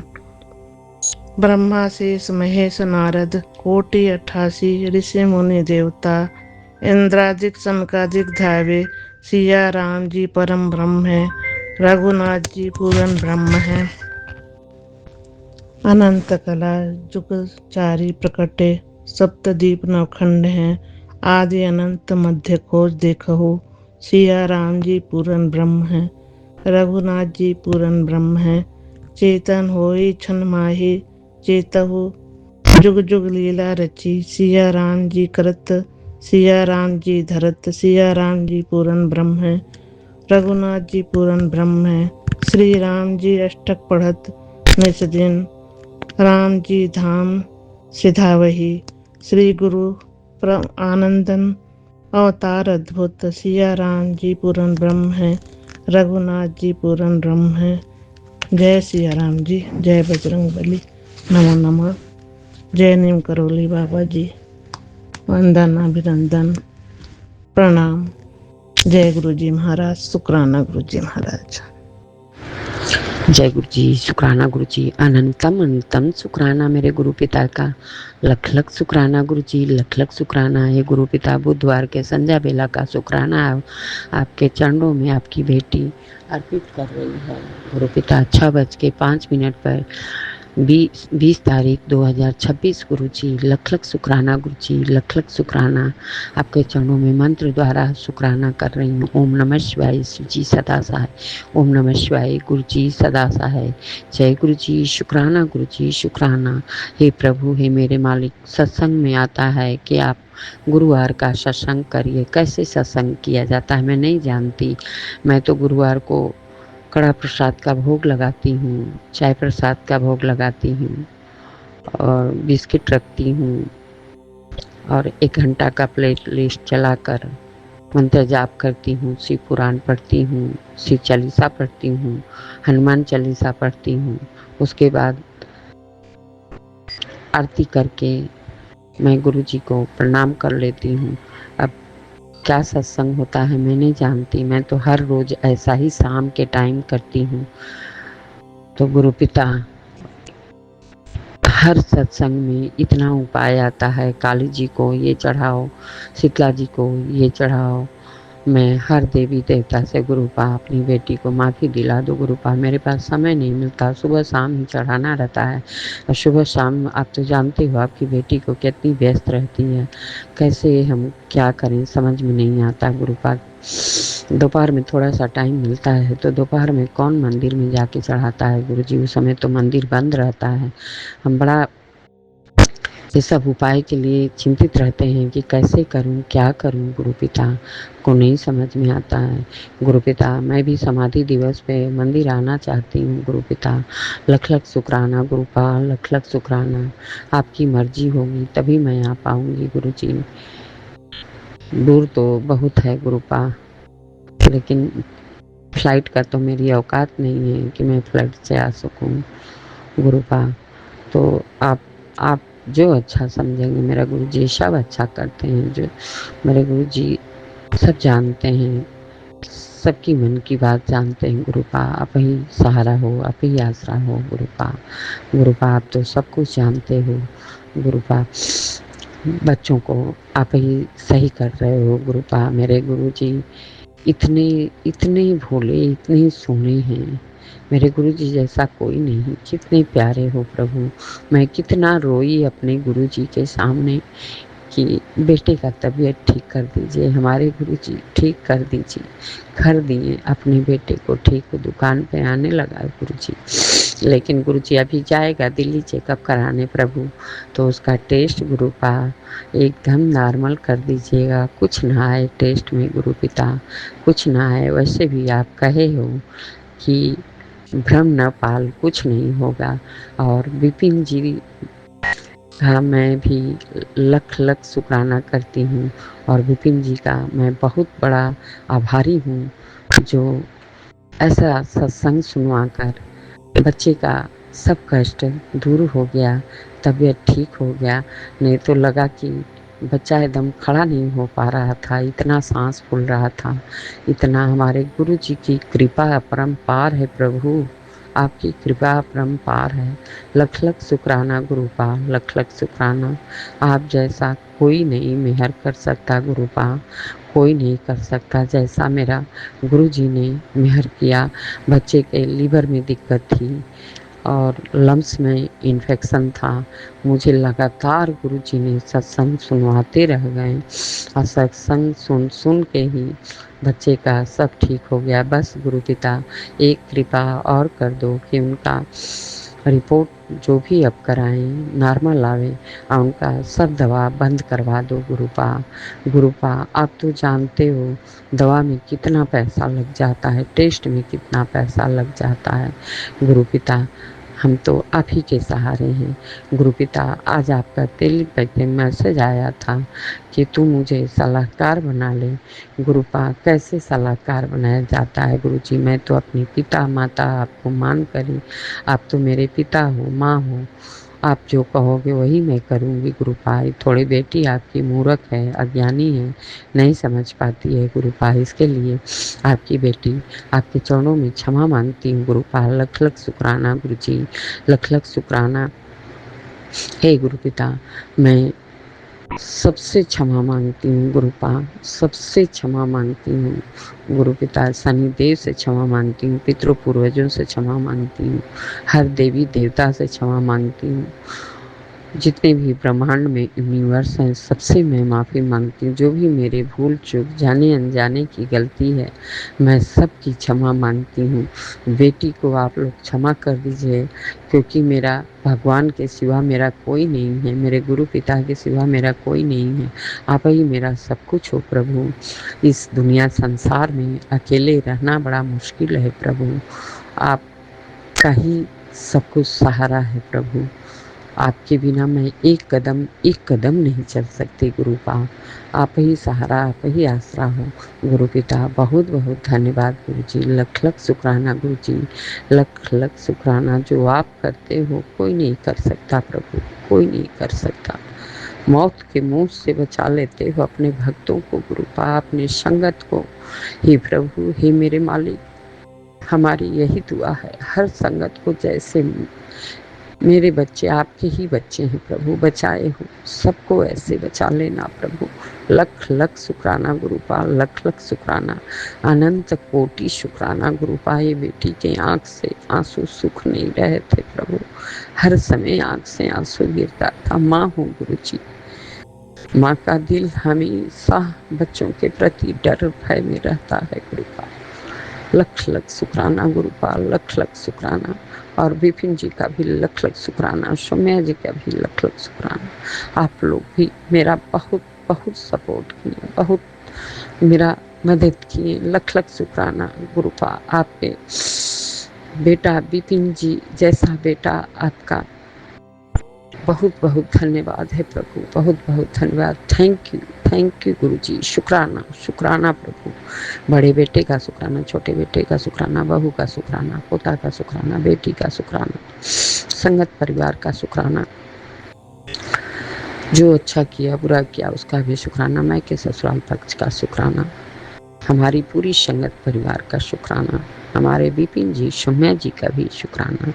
ब्रह्मा शेष महेश नारद कोटि 88 ऋषि मुनि देवता इंद्रादिक समकादिक धावे सिया राम जी परम ब्रह्म है। रघुनाथ जी पूर्ण ब्रह्म है। अनंत कला जुग चारि प्रकटे सप्तदीप नवखंड हैं। आदि अनंत मध्य खोज देखो सिया राम जी पूर्ण ब्रह्म है। रघुनाथ जी पूर्ण ब्रह्म है। चेतन होई छन माही चेतहु जुग जुग लीला रची सिया राम जी करत सिया राम जी धरत सिया राम जी पूर्ण ब्रह्म है। रघुनाथ जी पूर्ण ब्रह्म है। श्री राम जी अष्टक पढ़त निस दिन राम जी धाम सिधावही श्री गुरु आनंदन अवतार अद्भुत सिया राम जी पूर्ण ब्रह्म है। रघुनाथ जी पूर्ण ब्रह्म है। जय सिया राम जी, जय बजरंग बली, नमो नमः। जय नीम करोली बाबा जी, वंदन अभिनंदन प्रणाम। जय गुरु जी महाराज, शुक्राना गुरु जी महाराज। जय गुरु जी, शुक्राना गुरु जी, अनंतम अनंतम शुक्राना मेरे गुरु पिता का, लख लख शुक्राना गुरु जी, लख लख शुक्राना है गुरु पिता। बुधवार के संध्या बेला का शुक्राना आपके चरणों में आपकी बेटी अर्पित कर रही है गुरु पिता। 6:05 पर 20 तारीख 2026 गुरु जी, लख लख शुक्राना गुरु जी, लख लख शुक्राना। आपके चरणों में मंत्र द्वारा शुक्राना कर रही हूँ। ओम नमः शिवाय, शिव जी सदा सहाय। ओम नमः शिवाय, गुरु जी सदा सहाय। जय गुरु जी, शुक्राना गुरु जी, शुक्राना। हे प्रभु, हे मेरे मालिक, सत्संग में आता है कि आप गुरुवार का सत्संग करिए। कैसे सत्संग किया जाता है मैं नहीं जानती। मैं तो गुरुवार को कड़ा प्रसाद का भोग लगाती हूँ, चाय प्रसाद का भोग लगाती हूँ और बिस्किट रखती हूँ और 1 घंटा का प्लेट लिस्ट चलाकर मंत्र जाप करती हूँ, शिव पुराण पढ़ती हूँ, शिव चालीसा पढ़ती हूँ, हनुमान चालीसा पढ़ती हूँ। उसके बाद आरती करके मैं गुरु जी को प्रणाम कर लेती हूँ। अब क्या सत्संग होता है मैं नहीं जानती। मैं तो हर रोज ऐसा ही शाम के टाइम करती हूँ। तो गुरु पिता, हर सत्संग में इतना उपाय आता है, काली जी को ये चढ़ाओ, शीतला जी को ये चढ़ाओ। मैं हर देवी देवता से गुरुपा अपनी बेटी को माफ़ी दिला दो गुरुपा। मेरे पास समय नहीं मिलता, सुबह शाम ही चढ़ाना रहता है और सुबह शाम आप तो जानते हो आपकी बेटी को कितनी व्यस्त रहती है। कैसे हम क्या करें समझ में नहीं आता गुरुपा। दोपहर में थोड़ा सा टाइम मिलता है तो दोपहर में कौन मंदिर में जाके चढ़ाता है गुरु जी, उस समय तो मंदिर बंद रहता है। हम बड़ा ये सब उपाय के लिए चिंतित रहते हैं कि कैसे करूं, क्या करूं। गुरु पिता को नहीं समझ में आता है गुरु पिता। मैं भी समाधि दिवस पे मंदिर आना चाहती हूँ गुरु पिता। लख लख शुक्राना गुरुपा, लख लख शुक्राना। आपकी मर्जी होगी तभी मैं आ पाऊंगी गुरु जी। दूर तो बहुत है गुरुपा, लेकिन फ्लाइट का तो मेरी औकात नहीं है कि मैं फ्लाइट से आ सकूं गुरुपा। तो आप जो अच्छा समझेंगे मेरा गुरु जी, सब अच्छा करते हैं। जो मेरे गुरु जी सब जानते हैं, सबकी मन की बात जानते हैं गुरुपा। आप ही सहारा हो, आप ही आसरा हो गुरुपा। गुरुपा आप तो सब कुछ जानते हो गुरुपा। बच्चों को आप ही सही कर रहे हो गुरुपा। मेरे गुरु जी इतने भोले, इतने सोने हैं। मेरे गुरु जी जैसा कोई नहीं। कितने प्यारे हो प्रभु। मैं कितना रोई अपने गुरु जी के सामने कि बेटे का तबीयत ठीक कर दीजिए, हमारे गुरु जी ठीक कर दीजिए। कर दिए अपने बेटे को ठीक, दुकान पे आने लगा गुरु जी। लेकिन गुरु जी अभी जाएगा दिल्ली चेकअप कराने प्रभु, तो उसका टेस्ट गुरु पा एकदम नॉर्मल कर दीजिएगा। कुछ ना आए टेस्ट में गुरु पिता, कुछ ना आए। वैसे भी आप कहे हो कि भ्रम न पाल, कुछ नहीं होगा। और विपिन जी, हाँ मैं भी लख लख शुक्राना करती हूँ और विपिन जी का मैं बहुत बड़ा आभारी हूँ जो ऐसा सत्संग सुनवा कर बच्चे का सब कष्ट दूर हो गया, तबीयत ठीक हो गया। नहीं तो लगा कि बच्चा एकदम खड़ा नहीं हो पा रहा था, इतना सांस फूल रहा था। इतना हमारे गुरु जी की कृपा अपरंपार है प्रभु। आपकी कृपा परम्पार है। लख लख शुक्राना गुरुपा, लख लख शुक्राना। आप जैसा कोई नहीं मेहर कर सकता गुरुपा, कोई नहीं कर सकता जैसा मेरा गुरुजी ने मेहर किया। बच्चे के लीवर में दिक्कत थी और लम्स में इन्फेक्शन था। मुझे लगातार गुरुजी ने सत्संग सुनवाते रह गए और सत्संग सुन सुन के ही बच्चे का सब ठीक हो गया। बस गुरु पिता एक कृपा और कर दो कि उनका रिपोर्ट जो भी अब कराएं नॉर्मल आवे और उनका सब दवा बंद करवा दो गुरुपा। गुरुपा आप तो जानते हो दवा में कितना पैसा लग जाता है, टेस्ट में कितना पैसा लग जाता है। गुरु पिता हम तो आप ही के सहारे हैं। गुरु पिता आज आपका टेलीग्राम पे मैसेज आया था कि तू मुझे सलाहकार बना ले। गुरुपा कैसे सलाहकार बनाया जाता है गुरुजी? मैं तो अपने पिता माता आपको मान करी, आप तो मेरे पिता हो, माँ हो, आप जो कहोगे वही मैं करूँगी गुरुपा। थोड़ी बेटी आपकी मूर्ख है, अज्ञानी है, नहीं समझ पाती है गुरुपा, इसके लिए आपकी बेटी आपके चरणों में क्षमा मांगती हूँ गुरुपा। लख लख शुक्राना गुरुजी, लख लख शुक्राना। हे गुरु पिता मैं सबसे क्षमा मांगती हूँ गुरुपा, सबसे क्षमा मांगती हूँ गुरु पिता। शनिदेव से क्षमा मांगती हूँ, पितरों पूर्वजों से क्षमा मांगती हूँ, हर देवी देवता से क्षमा मांगती हूँ, जितने भी ब्रह्मांड में यूनिवर्स हैं सबसे मैं माफ़ी मांगती हूँ। जो भी मेरे भूल चूक जाने अनजाने की गलती है मैं सबकी क्षमा मांगती हूँ। बेटी को आप लोग क्षमा कर दीजिए, क्योंकि मेरा भगवान के सिवा मेरा कोई नहीं है, मेरे गुरु पिता के सिवा मेरा कोई नहीं है। आप ही मेरा सब कुछ हो प्रभु। इस दुनिया संसार में अकेले रहना बड़ा मुश्किल है प्रभु, आपका ही सब कुछ सहारा है प्रभु। आपके बिना मैं एक कदम नहीं चल सकती गुरुपा। आप ही सहारा, आप ही आसरा हो गुरु पिता। बहुत बहुत धन्यवाद गुरुजी, लख लख शुक्राना गुरुजी, लख लख शुक्राना। जो आप करते हो कोई नहीं कर सकता प्रभु, कोई नहीं कर सकता। मौत के मुंह से बचा लेते हो अपने भक्तों को गुरुपा, अपने संगत को। हे प्रभु, हे मेरे मालिक, हमारी यही दुआ है हर संगत को, जैसे मेरे बच्चे आपके ही बच्चे हैं प्रभु, बचाए हो सबको ऐसे बचा लेना प्रभु। लख लख शुक्राना गुरुपा, लख लख शुक्राना, अनंत कोटि शुक्राना गुरुपा। ये बेटी के आँख से आंसू सूख नहीं रहे थे प्रभु, हर समय आँख से आंसू गिरता था। माँ हूँ गुरुजी, माँ का दिल हमेशा बच्चों के प्रति डर भय में रहता है गुरुपा। लख लख शुक्राना गुरुपा, लख लख शुक्राना। और विपिन जी का भी लख लख शुक्राना, सौम्या जी का भी लख लख शुक्राना। आप लोग भी मेरा बहुत बहुत सपोर्ट किए, बहुत मेरा मदद किए, लख लख शुक्राना गुरुपा। आपके बेटा विपिन जी जैसा बेटा आपका बहुत बहुत धन्यवाद है प्रभु, बहुत बहुत धन्यवाद। थैंक यू गुरुजी, शुक्राना शुक्राना प्रभु। बड़े बेटे का शुक्राना, छोटे बेटे का शुक्राना, बहू का शुक्राना, पोता का शुक्राना, बेटी का शुक्राना, संगत परिवार का शुक्राना। जो अच्छा किया बुरा किया उसका भी शुक्राना, मैं के ससुराल पक्ष का शुक्राना, हमारी पूरी संगत परिवार का शुक्राना, हमारे विपिन जी सौम्या जी का भी शुक्राना,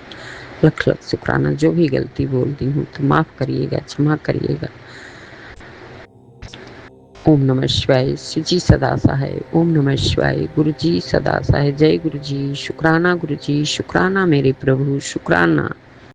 लख लख शुक्राना। जो भी गलती बोल दी हूँ तो माफ़ करिएगा, क्षमा करिएगा। ओम नमः शिवाय, श्री जी सदा सहाय। ओम नमः शिवाय, गुरु जी सदा सहाय। जय गुरु जी, शुक्राना गुरु जी, शुक्राना मेरे प्रभु, शुक्राना।